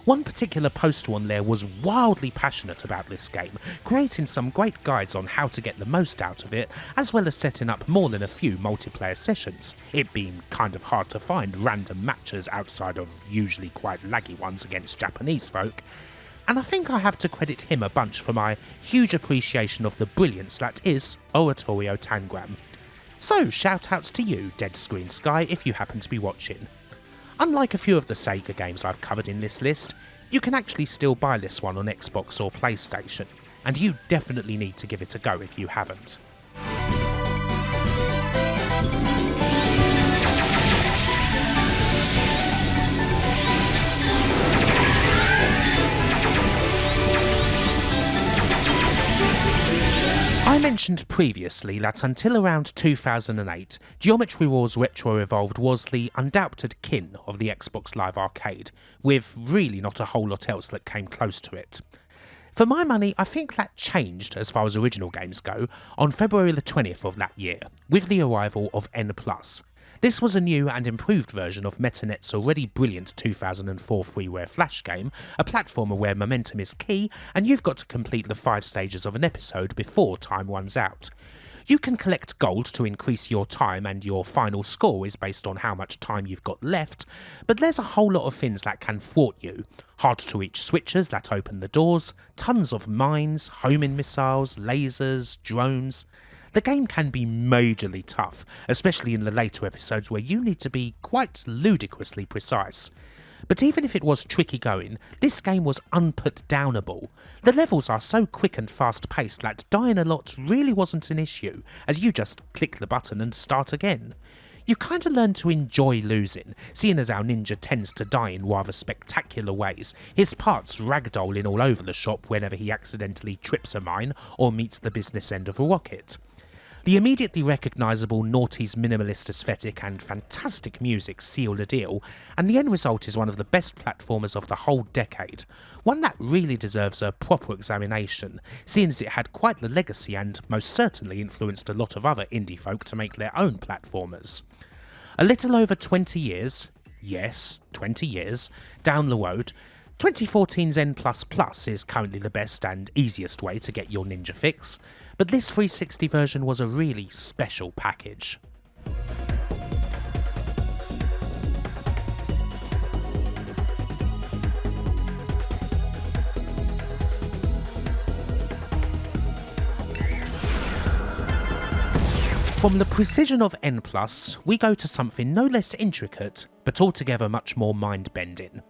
One particular poster on there was wildly passionate about this game, creating some great guides on how to get the most out of it, as well as setting up more than a few multiplayer sessions, it being kind of hard to find random matches outside of usually quite laggy ones against Japanese folk. And I think I have to credit him a bunch for my huge appreciation of the brilliance that is Oratorio Tangram. So shoutouts to you, Dead Screen Sky, if you happen to be watching. Unlike a few of the Sega games I've covered in this list, you can actually still buy this one on Xbox or PlayStation, and you definitely need to give it a go if you haven't. I mentioned previously that until around 2008, Geometry Wars Retro Evolved was the undoubted kin of the Xbox Live Arcade, with really not a whole lot else that came close to it. For my money, I think that changed as far as original games go on February the 20th of that year, with the arrival of N+. This was a new and improved version of MetaNet's already brilliant 2004 freeware Flash game, a platformer where momentum is key and you've got to complete the 5 stages of an episode before time runs out. You can collect gold to increase your time and your final score is based on how much time you've got left, but there's a whole lot of things that can thwart you. Hard to reach switches that open the doors, tons of mines, homing missiles, lasers, drones. The game can be majorly tough, especially in the later episodes where you need to be quite ludicrously precise. But even if it was tricky going, this game was unput-downable. The levels are so quick and fast-paced that dying a lot really wasn't an issue, as you just click the button and start again. You kinda learn to enjoy losing, seeing as our ninja tends to die in rather spectacular ways, his parts ragdolling all over the shop whenever he accidentally trips a mine or meets the business end of a rocket. The immediately recognisable noughties minimalist aesthetic and fantastic music seal the deal, and the end result is one of the best platformers of the whole decade, one that really deserves a proper examination, seeing as it had quite the legacy and most certainly influenced a lot of other indie folk to make their own platformers. A little over 20 years, yes, 20 years, down the road, 2014's N++ is currently the best and easiest way to get your ninja fix, but this 360 version was a really special package. From the precision of N+, we go to something no less intricate, but altogether much more mind-bending.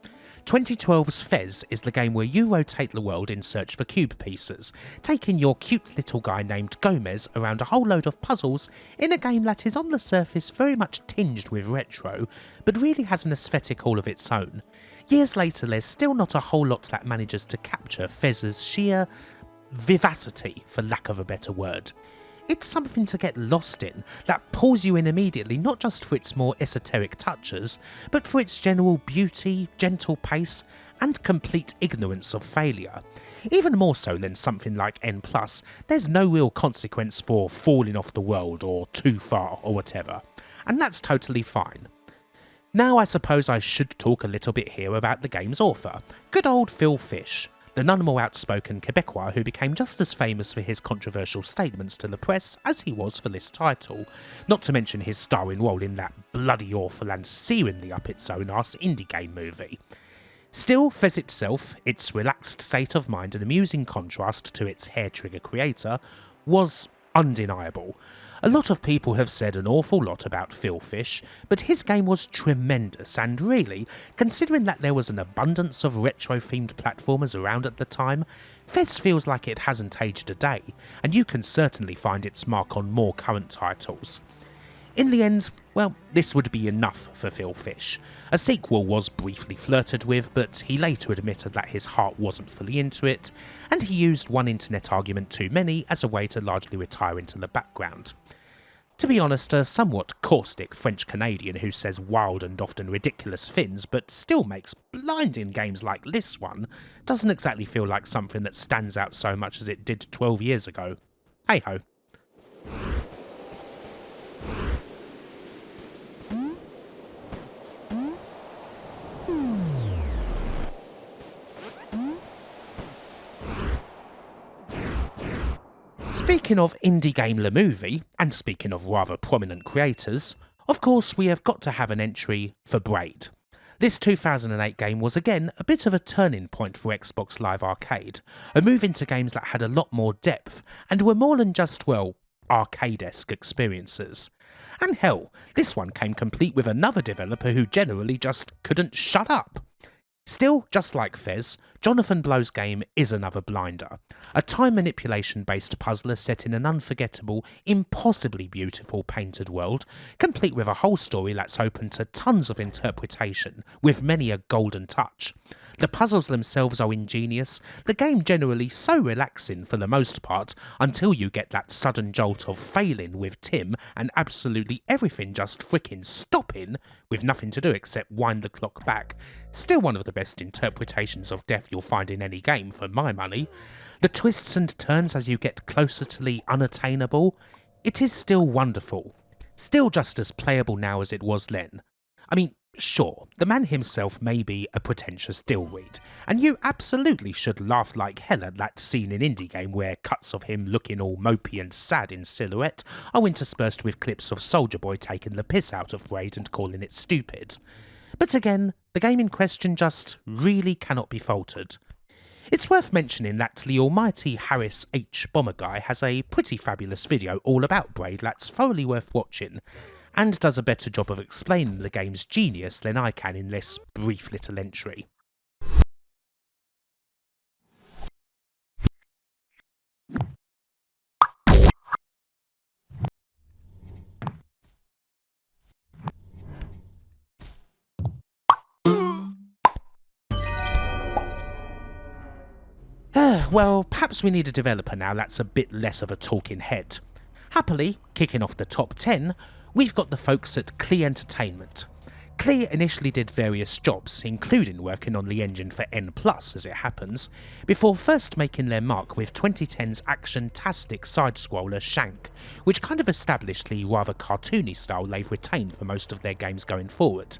2012's Fez is the game where you rotate the world in search for cube pieces, taking your cute little guy named Gomez around a whole load of puzzles in a game that is on the surface very much tinged with retro, but really has an aesthetic all of its own. Years later, there's still not a whole lot that manages to capture Fez's sheer vivacity, for lack of a better word. It's something to get lost in, that pulls you in immediately, not just for its more esoteric touches, but for its general beauty, gentle pace, and complete ignorance of failure. Even more so than something like N+, there's no real consequence for falling off the world or too far or whatever, and that's totally fine. Now I suppose I should talk a little bit here about the game's author, good old Phil Fish, the none more outspoken Quebecois who became just as famous for his controversial statements to the press as he was for this title, not to mention his starring role in that bloody awful and searingly up its own arse indie game movie. Still, Fez itself, its relaxed state of mind and amusing contrast to its hair-trigger creator, was undeniable. A lot of people have said an awful lot about Phil Fish, but his game was tremendous, and really, considering that there was an abundance of retro-themed platformers around at the time, Fez feels like it hasn't aged a day, and you can certainly find its mark on more current titles. In the end, well, this would be enough for Phil Fish. A sequel was briefly flirted with, but he later admitted that his heart wasn't fully into it, and he used one internet argument too many as a way to largely retire into the background. To be honest, a somewhat caustic French-Canadian who says wild and often ridiculous things but still makes blinding games like this one doesn't exactly feel like something that stands out so much as it did 12 years ago. Hey ho. Speaking of Indie Game the Movie, and speaking of rather prominent creators, of course we have got to have an entry for Braid. This 2008 game was again a bit of a turning point for Xbox Live Arcade, a move into games that had a lot more depth, and were more than just, well, arcade-esque experiences. And hell, this one came complete with another developer who generally just couldn't shut up. Still, just like Fez, Jonathan Blow's game is another blinder. A time manipulation-based puzzler set in an unforgettable, impossibly beautiful painted world, complete with a whole story that's open to tons of interpretation, with many a golden touch. The puzzles themselves are ingenious, the game generally so relaxing for the most part, until you get that sudden jolt of failing with Tim and absolutely everything just frickin' stopping. hop in, with nothing to do except wind the clock back. Still one of the best interpretations of death you'll find in any game for my money. The twists and turns as you get closer to the unattainable, it is still wonderful. Still just as playable now as it was then. I mean, sure, the man himself may be a pretentious dillweed, and you absolutely should laugh like hell at that scene in Indie Game where cuts of him looking all mopey and sad in silhouette are interspersed with clips of Soldier Boy taking the piss out of Braid and calling it stupid. But again, the game in question just really cannot be faulted. It's worth mentioning that the almighty Harris H. Bomber Guy has a pretty fabulous video all about Braid that's thoroughly worth watching, and does a better job of explaining the game's genius than I can in this brief little entry. Well, perhaps we need a developer now that's a bit less of a talking head. Happily, kicking off the top 10, we've got the folks at Klee Entertainment. Klee initially did various jobs, including working on the engine for N+, as it happens, before first making their mark with 2010's action-tastic side-scroller Shank, which kind of established the rather cartoony style they've retained for most of their games going forward.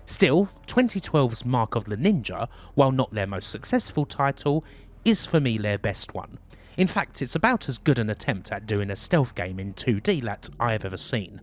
Still, 2012's Mark of the Ninja, while not their most successful title, is for me their best one. In fact, it's about as good an attempt at doing a stealth game in 2D that I have ever seen.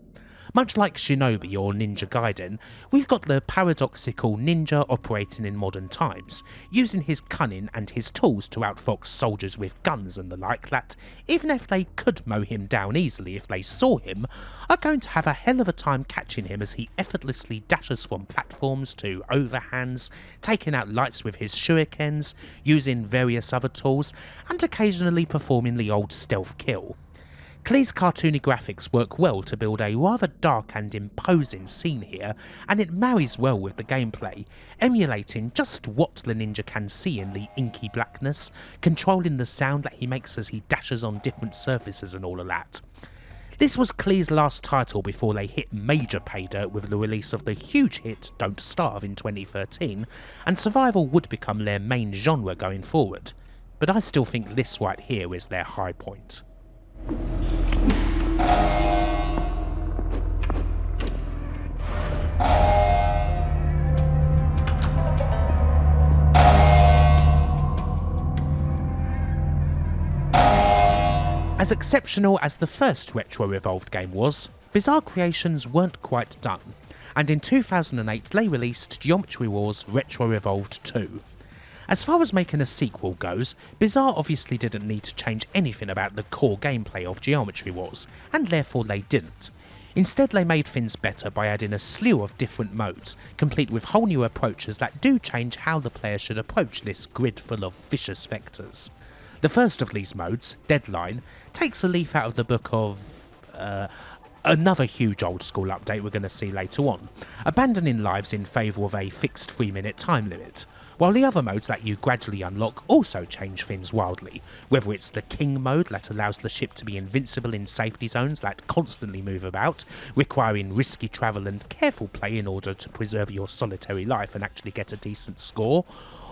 Much like Shinobi or Ninja Gaiden, we've got the paradoxical ninja operating in modern times, using his cunning and his tools to outfox soldiers with guns and the like that, even if they could mow him down easily if they saw him, are going to have a hell of a time catching him as he effortlessly dashes from platforms to overhands, taking out lights with his shurikens, using various other tools, and occasionally performing the old stealth kill. Klee's cartoony graphics work well to build a rather dark and imposing scene here, and it marries well with the gameplay, emulating just what the ninja can see in the inky blackness, controlling the sound that he makes as he dashes on different surfaces and all of that. This was Klee's last title before they hit major pay dirt with the release of the huge hit Don't Starve in 2013, and survival would become their main genre going forward. But I still think this right here is their high point. As exceptional as the first Retro Revolved game was, Bizarre Creations weren't quite done, and in 2008 they released Geometry Wars Retro Revolved 2. As far as making a sequel goes, Bizarre obviously didn't need to change anything about the core gameplay of Geometry Wars, and therefore they didn't. Instead they made things better by adding a slew of different modes, complete with whole new approaches that do change how the player should approach this grid full of vicious vectors. The first of these modes, Deadline, takes a leaf out of the book of another huge old school update we're going to see later on, abandoning lives in favour of a fixed 3-minute time limit, while the other modes that you gradually unlock also change things wildly, whether it's the King mode that allows the ship to be invincible in safety zones that constantly move about, requiring risky travel and careful play in order to preserve your solitary life and actually get a decent score,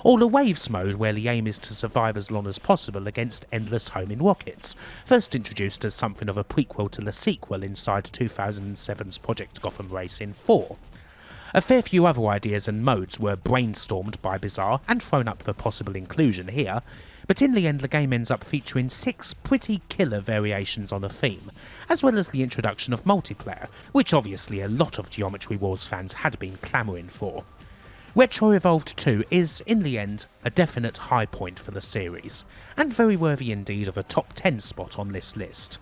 or the Waves mode where the aim is to survive as long as possible against endless homing rockets, first introduced as something of a prequel to the sequel inside 2007's Project Gotham Racing 4. A fair few other ideas and modes were brainstormed by Bizarre and thrown up for possible inclusion here, but in the end the game ends up featuring 6 pretty killer variations on a theme, as well as the introduction of multiplayer, which obviously a lot of Geometry Wars fans had been clamouring for. Retro Evolved 2 is, in the end, a definite high point for the series, and very worthy indeed of a top 10 spot on this list.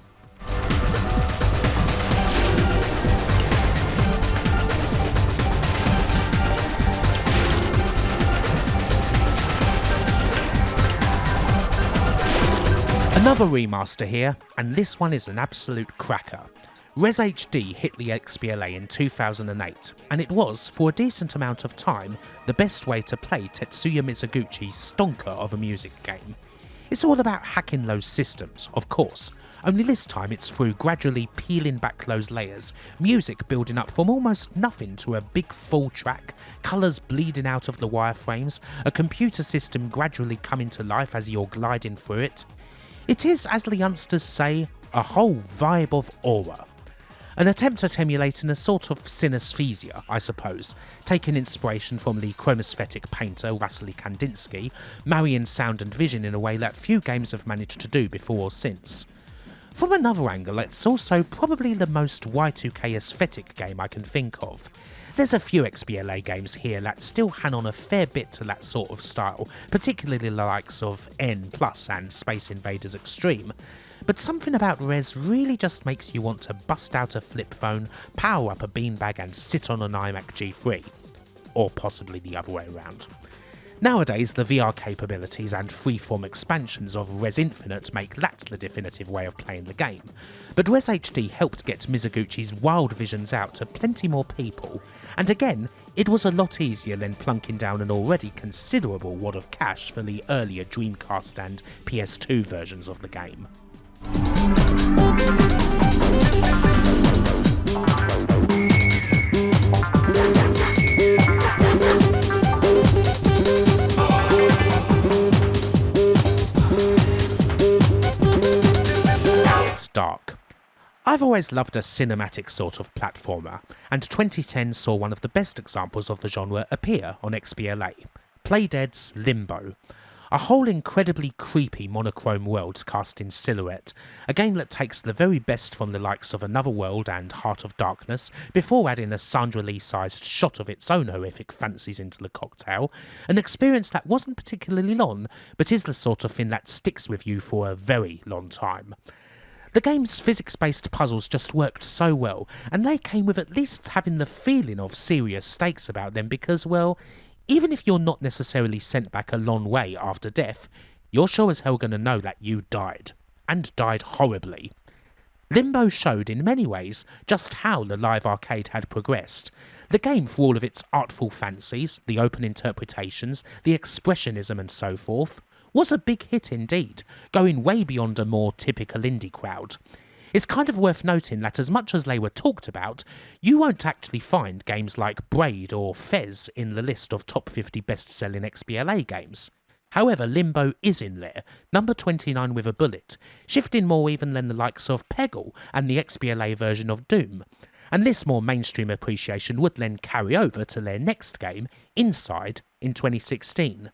Another remaster here, and this one is an absolute cracker. Res HD hit the XBLA in 2008, and it was, for a decent amount of time, the best way to play Tetsuya Mizuguchi's stonker of a music game. It's all about hacking those systems, of course, only this time it's through gradually peeling back those layers, music building up from almost nothing to a big full track, colours bleeding out of the wireframes, a computer system gradually coming to life as you're gliding through it. It is, as the youngsters say, a whole vibe of aura. An attempt at emulating a sort of synesthesia, I suppose, taking inspiration from the chromosthetic painter Wassily Kandinsky, marrying sound and vision in a way that few games have managed to do before or since. From another angle, it's also probably the most Y2K aesthetic game I can think of. There's a few XBLA games here that still hang on a fair bit to that sort of style, particularly the likes of N+ and Space Invaders Extreme, but something about Res really just makes you want to bust out a flip phone, power up a beanbag and sit on an iMac G3. Or possibly the other way around. Nowadays, the VR capabilities and freeform expansions of Res Infinite make that the definitive way of playing the game, but Res HD helped get Mizuguchi's wild visions out to plenty more people, and again, it was a lot easier than plunking down an already considerable wad of cash for the earlier Dreamcast and PS2 versions of the game. It's dark. I've always loved a cinematic sort of platformer, and 2010 saw one of the best examples of the genre appear on XBLA, Playdead's Limbo. A whole incredibly creepy monochrome world cast in silhouette, a game that takes the very best from the likes of Another World and Heart of Darkness before adding a Sandra Lee-sized shot of its own horrific fancies into the cocktail, an experience that wasn't particularly long, but is the sort of thing that sticks with you for a very long time. The game's physics-based puzzles just worked so well, and they came with at least having the feeling of serious stakes about them because, well, even if you're not necessarily sent back a long way after death, you're sure as hell gonna know that you died. And died horribly. Limbo showed in many ways just how the live arcade had progressed. The game, for all of its artful fancies, the open interpretations, the expressionism and so forth, was a big hit indeed, going way beyond a more typical indie crowd. It's kind of worth noting that as much as they were talked about, you won't actually find games like Braid or Fez in the list of top 50 best-selling XBLA games. However, Limbo is in there, number 29 with a bullet, shifting more even than the likes of Peggle and the XBLA version of Doom. And this more mainstream appreciation would then carry over to their next game, Inside, in 2016.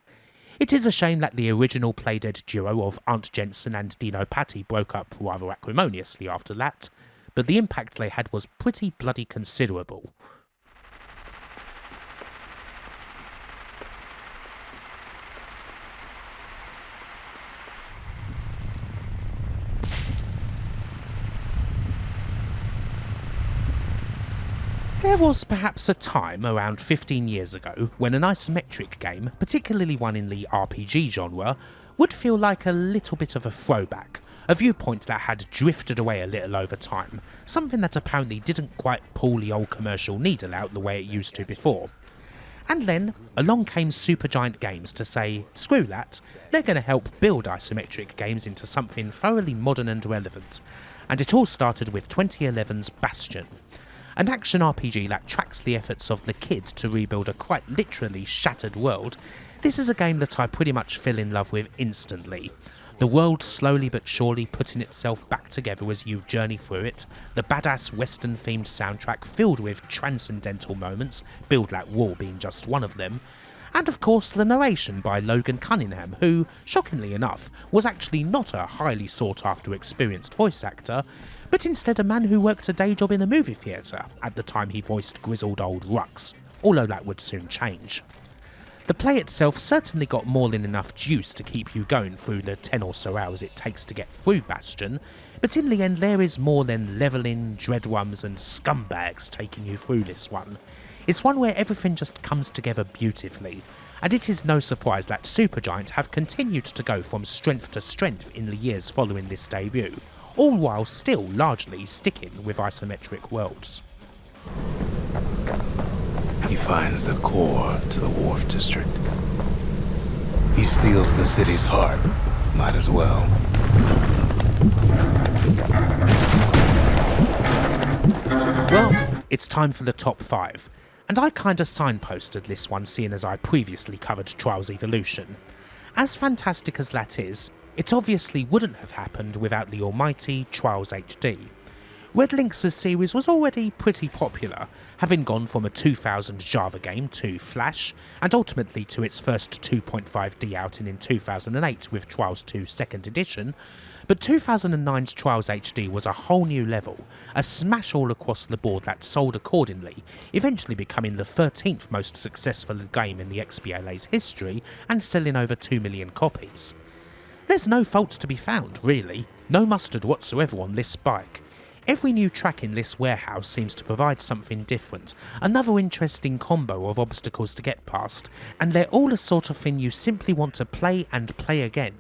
It is a shame that the original Playdead duo of Aunt Jensen and Dino Patti broke up rather acrimoniously after that, but the impact they had was pretty bloody considerable. There was perhaps a time around 15 years ago when an isometric game, particularly one in the RPG genre, would feel like a little bit of a throwback, a viewpoint that had drifted away a little over time, something that apparently didn't quite pull the old commercial needle out the way it used to before. And then, along came Supergiant Games to say, screw that, they're going to help build isometric games into something thoroughly modern and relevant, and it all started with 2011's Bastion. An action RPG that tracks the efforts of the kid to rebuild a quite literally shattered world, this is a game that I pretty much fell in love with instantly. The world slowly but surely putting itself back together as you journey through it, the badass western themed soundtrack filled with transcendental moments, Build That Wall being just one of them, and of course the narration by Logan Cunningham, who, shockingly enough, was actually not a highly sought after experienced voice actor, but instead a man who worked a day job in a movie theatre at the time he voiced grizzled old Rux, although that would soon change. The play itself certainly got more than enough juice to keep you going through the 10 or so hours it takes to get through Bastion, but in the end there is more than levelling, dreadworms and scumbags taking you through this one. It's one where everything just comes together beautifully, and it is no surprise that Supergiant have continued to go from strength to strength in the years following this debut, all while still largely sticking with isometric worlds. He finds the core to the Wharf District. He steals the city's heart, Might as well. Well, it's time for the top 5, and I kinda signposted this one seeing as I previously covered Trials Evolution. As fantastic as that is, it obviously wouldn't have happened without the almighty Trials HD. Red Lynx's series was already pretty popular, having gone from a 2000 Java game to Flash, and ultimately to its first 2.5D outing in 2008 with Trials 2 2nd Edition, but 2009's Trials HD was a whole new level, a smash all across the board that sold accordingly, eventually becoming the 13th most successful game in the XBLA's history and selling over 2 million copies. There's no fault to be found, really, no mustard whatsoever on this bike. Every new track in this warehouse seems to provide something different, another interesting combo of obstacles to get past, and they're all the sort of thing you simply want to play and play again.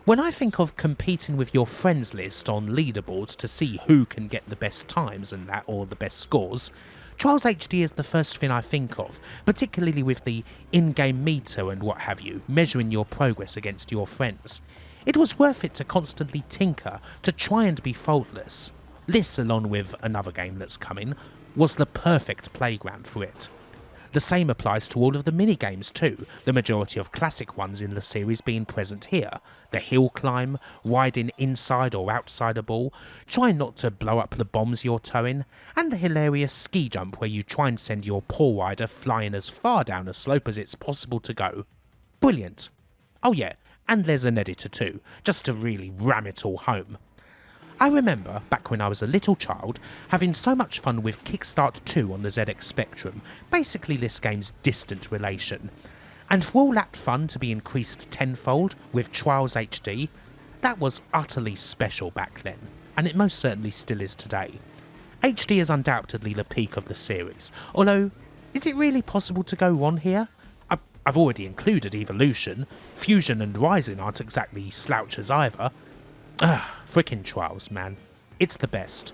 When I think of competing with your friends list on leaderboards to see who can get the best times and that, or the best scores, Trials HD is the first thing I think of, particularly with the in-game meter and what have you, measuring your progress against your friends. It was worth it to constantly tinker, to try and be faultless. This, along with another game that's coming, was the perfect playground for it. The same applies to all of the minigames too, the majority of classic ones in the series being present here. The hill climb, riding inside or outside a ball, trying not to blow up the bombs you're towing, and the hilarious ski jump where you try and send your poor rider flying as far down a slope as it's possible to go. Brilliant. Oh yeah, and there's an editor too, just to really ram it all home. I remember, back when I was a little child, having so much fun with Kickstart 2 on the ZX Spectrum, basically this game's distant relation. And for all that fun to be increased tenfold with Trials HD, that was utterly special back then, and it most certainly still is today. HD is undoubtedly the peak of the series, although, is it really possible to go wrong here? I've already included Evolution, Fusion and Rising aren't exactly slouchers either. Frickin' Trials, man. It's the best.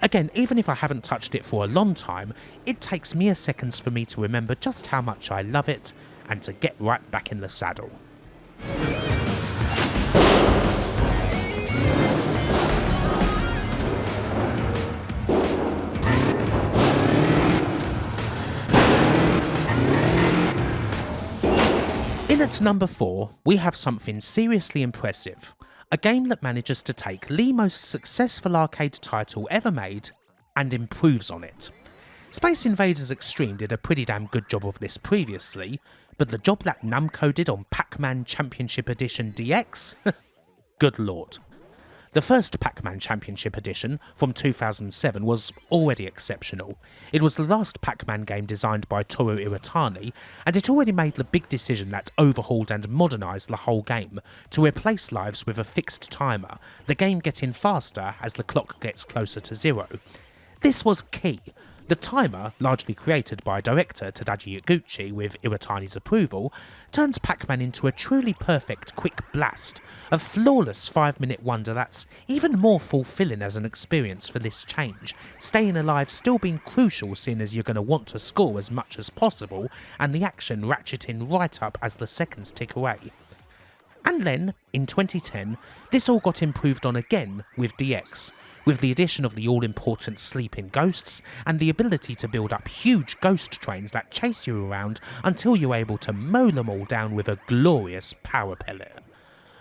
Again, even if I haven't touched it for a long time, it takes mere seconds for me to remember just how much I love it, and to get right back in the saddle. In at number 4, we have something seriously impressive. A game that manages to take the most successful arcade title ever made and improves on it. Space Invaders Extreme did a pretty damn good job of this previously, but the job that Namco did on Pac-Man Championship Edition DX? Good lord. The first Pac-Man Championship Edition, from 2007, was already exceptional. It was the last Pac-Man game designed by Toru Iwatani, and it already made the big decision that overhauled and modernised the whole game, to replace lives with a fixed timer, the game getting faster as the clock gets closer to zero. This was key. The timer, largely created by director Tadaji Yaguchi with Iwatani's approval, turns Pac-Man into a truly perfect quick blast, a flawless 5-minute wonder that's even more fulfilling as an experience for this change, staying alive still being crucial seeing as you're going to want to score as much as possible, and the action ratcheting right up as the seconds tick away. And then, in 2010, this all got improved on again with DX, with the addition of the all-important sleeping ghosts and the ability to build up huge ghost trains that chase you around until you're able to mow them all down with a glorious power pellet.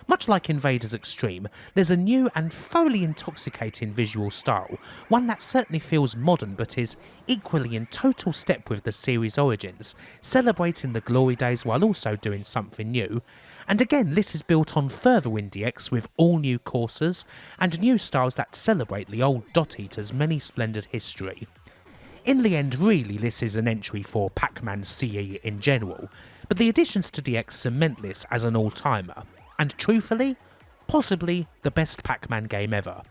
Much like Invaders Extreme, there's a new and thoroughly intoxicating visual style, one that certainly feels modern but is equally in total step with the series' origins, celebrating the glory days while also doing something new. And again, this is built on further IndieX with all new courses and new styles that celebrate the old Dot Eater's many splendid history. In the end, really, this is an entry for Pac-Man CE in general, but the additions to DX cement this as an all-timer, and truthfully, possibly the best Pac-Man game ever.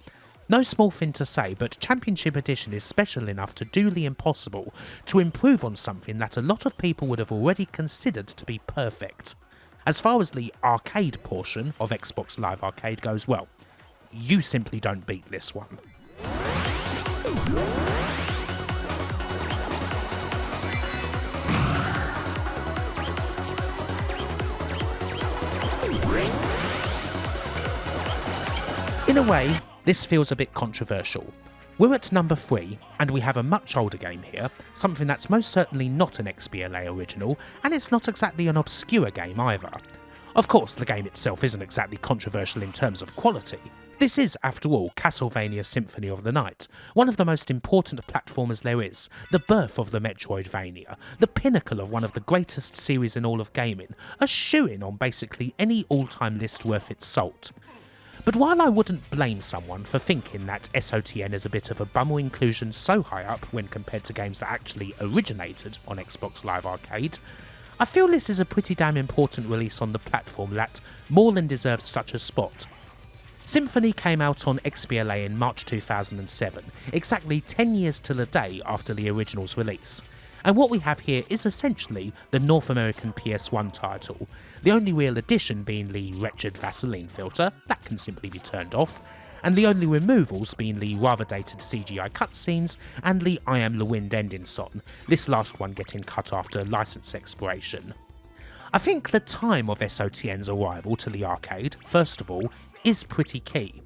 No small thing to say, but Championship Edition is special enough to do the impossible, to improve on something that a lot of people would have already considered to be perfect. As far as the arcade portion of Xbox Live Arcade goes, well, you simply don't beat this one. In a way, this feels a bit controversial. We're at number 3, and we have a much older game here, something that's most certainly not an XBLA original, and it's not exactly an obscure game either. Of course, the game itself isn't exactly controversial in terms of quality. This is, after all, Castlevania Symphony of the Night, one of the most important platformers there is, the birth of the Metroidvania, the pinnacle of one of the greatest series in all of gaming, a shoo-in on basically any all-time list worth its salt. But while I wouldn't blame someone for thinking that SOTN is a bit of a bummer inclusion so high up when compared to games that actually originated on Xbox Live Arcade, I feel this is a pretty damn important release on the platform that more than deserves such a spot. Symphony came out on XBLA in March 2007, exactly 10 years to the day after the original's release. And what we have here is essentially the North American PS1 title, the only real addition being the wretched Vaseline filter, that can simply be turned off, and the only removals being the rather dated CGI cutscenes and the I Am the Wind ending song, this last one getting cut after license expiration. I think the time of SOTN's arrival to the arcade, first of all, is pretty key.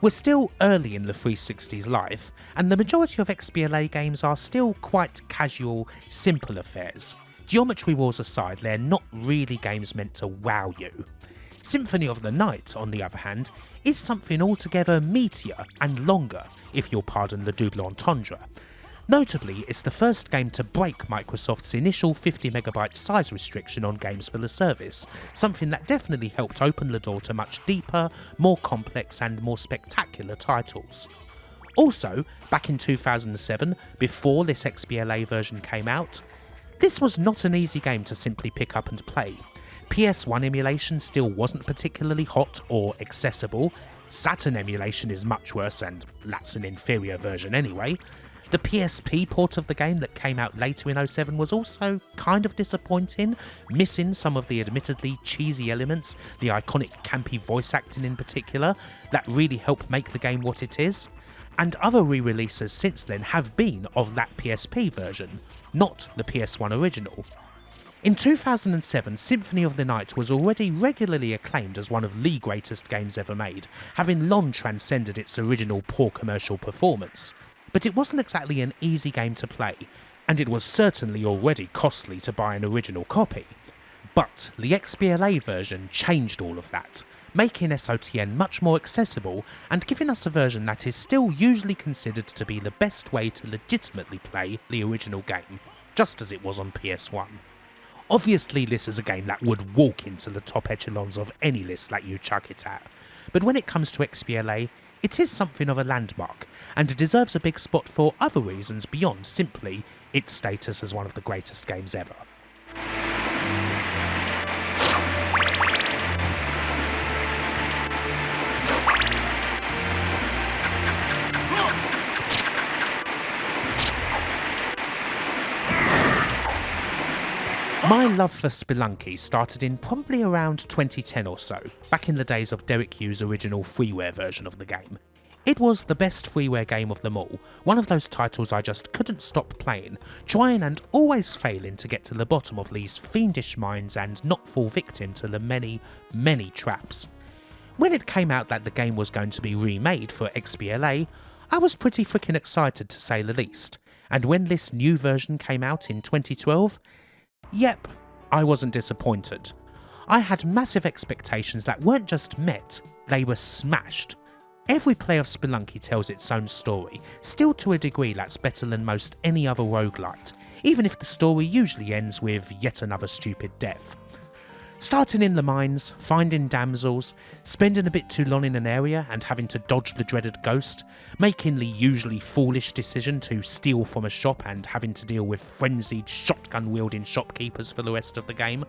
We're still early in the 360's life, and the majority of XBLA games are still quite casual, simple affairs. Geometry wars aside, they're not really games meant to wow you. Symphony of the Night, on the other hand, is something altogether meatier and longer, if you'll pardon the double entendre. Notably, it's the first game to break Microsoft's initial 50MB size restriction on games for the service, something that definitely helped open the door to much deeper, more complex and more spectacular titles. Also, back in 2007, before this XBLA version came out, this was not an easy game to simply pick up and play. PS1 emulation still wasn't particularly hot or accessible, Saturn emulation is much worse and that's an inferior version anyway. The PSP port of the game that came out later in 07 was also kind of disappointing, missing some of the admittedly cheesy elements, the iconic campy voice acting in particular, that really help make the game what it is. And other re-releases since then have been of that PSP version, not the PS1 original. In 2007, Symphony of the Night was already regularly acclaimed as one of the greatest games ever made, having long transcended its original poor commercial performance. But it wasn't exactly an easy game to play, and it was certainly already costly to buy an original copy. But the XBLA version changed all of that, making SOTN much more accessible and giving us a version that is still usually considered to be the best way to legitimately play the original game, just as it was on PS1. Obviously this is a game that would walk into the top echelons of any list that you chuck it at, but when it comes to XBLA, it is something of a landmark, and it deserves a big spot for other reasons beyond simply its status as one of the greatest games ever. My love for Spelunky started in probably around 2010 or so, back in the days of Derek Hughes' original freeware version of the game. It was the best freeware game of them all, one of those titles I just couldn't stop playing, trying and always failing to get to the bottom of these fiendish minds and not fall victim to the many, many traps. When it came out that the game was going to be remade for XBLA, I was pretty freaking excited to say the least, and when this new version came out in 2012, yep, I wasn't disappointed. I had massive expectations that weren't just met, they were smashed. Every play of Spelunky tells its own story, still to a degree that's better than most any other roguelite, even if the story usually ends with yet another stupid death. Starting in the mines, finding damsels, spending a bit too long in an area and having to dodge the dreaded ghost, making the usually foolish decision to steal from a shop and having to deal with frenzied shotgun-wielding shopkeepers for the rest of the game,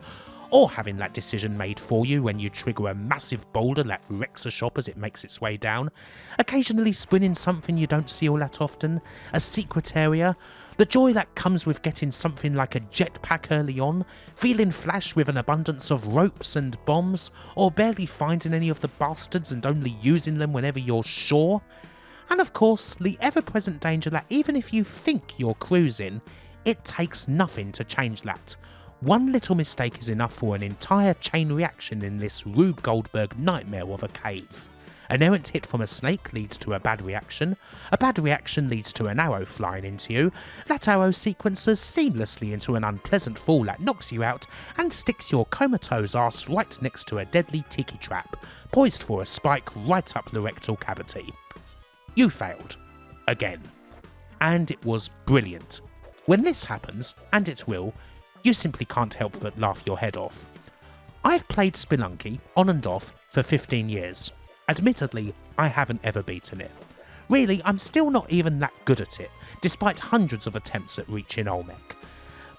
or having that decision made for you when you trigger a massive boulder that wrecks a shop as it makes its way down, occasionally spinning something you don't see all that often, a secret area, the joy that comes with getting something like a jetpack early on, feeling flash with an abundance of ropes and bombs, or barely finding any of the bastards and only using them whenever you're sure, and of course the ever-present danger that even if you think you're cruising, it takes nothing to change that. One little mistake is enough for an entire chain reaction in this Rube Goldberg nightmare of a cave. An errant hit from a snake leads to a bad reaction leads to an arrow flying into you, that arrow sequences seamlessly into an unpleasant fall that knocks you out and sticks your comatose ass right next to a deadly tiki trap, poised for a spike right up the rectal cavity. You failed. Again. And it was brilliant. When this happens, and it will, you simply can't help but laugh your head off. I've played Spelunky on and off for 15 years. Admittedly, I haven't ever beaten it. Really, I'm still not even that good at it, despite hundreds of attempts at reaching Olmec.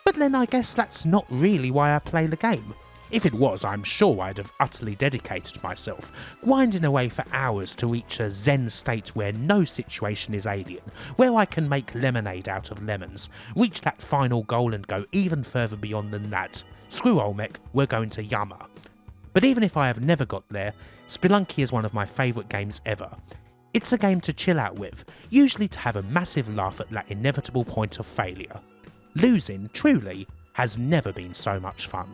But then I guess that's not really why I play the game. If it was, I'm sure I'd have utterly dedicated myself, grinding away for hours to reach a zen state where no situation is alien, where I can make lemonade out of lemons, reach that final goal and go even further beyond than that. Screw Olmec, we're going to Yama. But even if I have never got there, Spelunky is one of my favourite games ever. It's a game to chill out with, usually to have a massive laugh at that inevitable point of failure. Losing, truly, has never been so much fun.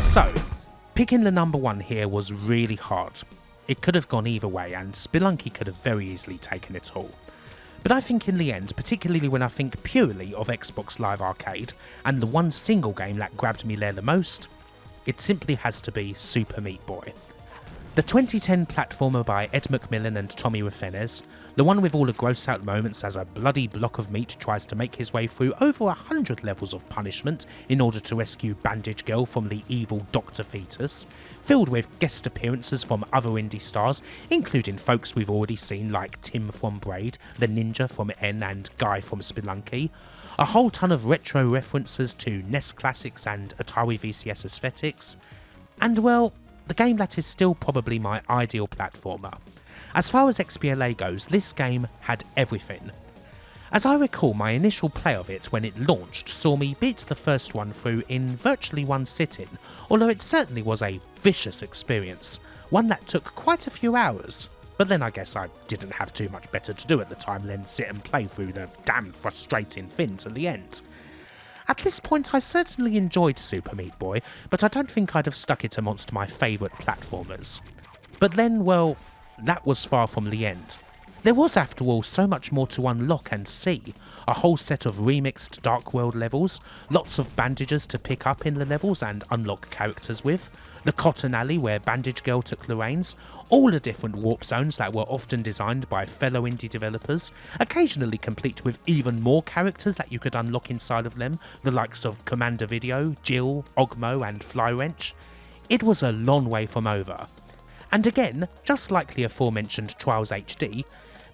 So, picking the number one here was really hard. It could have gone either way and Spelunky could have very easily taken it all. But I think in the end, particularly when I think purely of Xbox Live Arcade and the one single game that grabbed me there the most, it simply has to be Super Meat Boy. The 2010 platformer by Ed McMillan and Tommy Refenes, the one with all the gross out moments as a bloody block of meat tries to make his way through over 100 levels of punishment in order to rescue Bandage Girl from the evil Dr. Fetus, filled with guest appearances from other indie stars, including folks we've already seen like Tim from Braid, the Ninja from N and Guy from Spelunky, a whole ton of retro references to NES classics and Atari VCS aesthetics, and well, the game that is still probably my ideal platformer. As far as XBLA goes, this game had everything. As I recall, my initial play of it when it launched saw me beat the first one through in virtually one sitting, although it certainly was a vicious experience, one that took quite a few hours. But then I guess I didn't have too much better to do at the time than sit and play through the damn frustrating thing to the end. At this point I certainly enjoyed Super Meat Boy, but I don't think I'd have stuck it amongst my favourite platformers. But then, well, that was far from the end. There was after all so much more to unlock and see, a whole set of remixed Dark World levels, lots of bandages to pick up in the levels and unlock characters with, the Cotton Alley where Bandage Girl took the reins, all the different warp zones that were often designed by fellow indie developers, occasionally complete with even more characters that you could unlock inside of them, the likes of Commando Video, Jill, Ogmo and Flywrench. It was a long way from over. And again, just like the aforementioned Trials HD,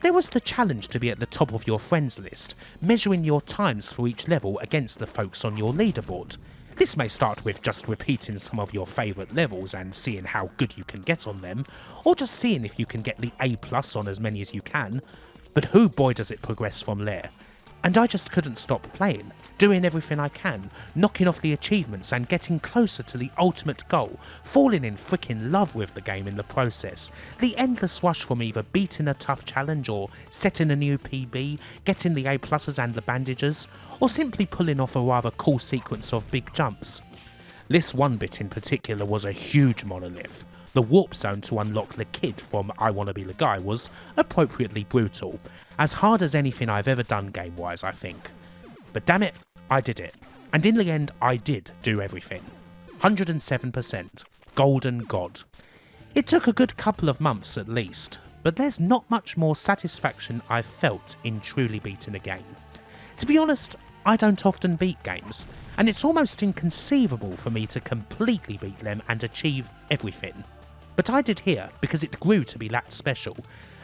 there was the challenge to be at the top of your friends list, measuring your times for each level against the folks on your leaderboard. This may start with just repeating some of your favourite levels and seeing how good you can get on them, or just seeing if you can get the A+ on as many as you can, but whoo boy does it progress from there. And I just couldn't stop playing, doing everything I can, knocking off the achievements and getting closer to the ultimate goal, falling in frickin' love with the game in the process. The endless rush from either beating a tough challenge or setting a new PB, getting the A+ and the bandages, or simply pulling off a rather cool sequence of big jumps. This one bit in particular was a huge monolith. The warp zone to unlock the kid from I Wanna Be the Guy was appropriately brutal, as hard as anything I've ever done game-wise I think. But damn it, I did it. And in the end I did do everything. 107%. Golden God. It took a good couple of months at least, but there's not much more satisfaction I've felt in truly beating a game. To be honest, I don't often beat games, and it's almost inconceivable for me to completely beat them and achieve everything. But I did here because it grew to be that special,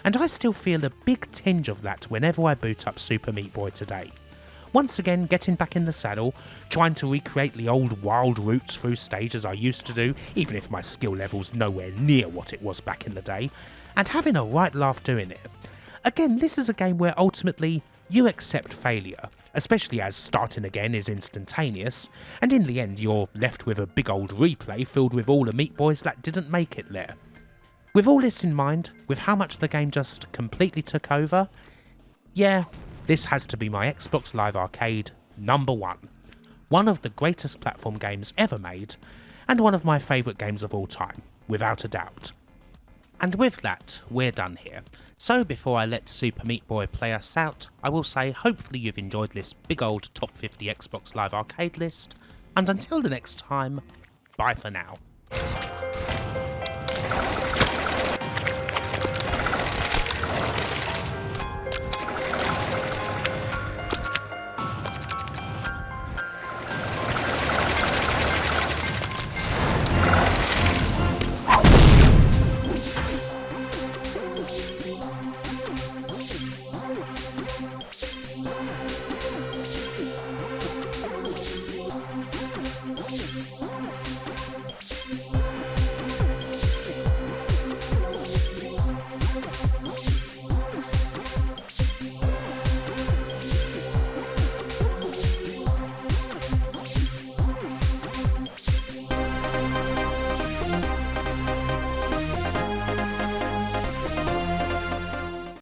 and I still feel a big tinge of that whenever I boot up Super Meat Boy today. Once again getting back in the saddle, trying to recreate the old wild routes through stages I used to do, even if my skill level's nowhere near what it was back in the day, and having a right laugh doing it. Again, this is a game where ultimately you accept failure. especially as starting again is instantaneous, and in the end you're left with a big old replay filled with all the Meat Boys that didn't make it there. With all this in mind, with how much the game just completely took over, yeah, this has to be my Xbox Live Arcade #1. One of the greatest platform games ever made, and one of my favourite games of all time, without a doubt. And with that, we're done here. So before I let Super Meat Boy play us out, I will say hopefully you've enjoyed this big old top 50 Xbox Live Arcade list, and until the next time, bye for now.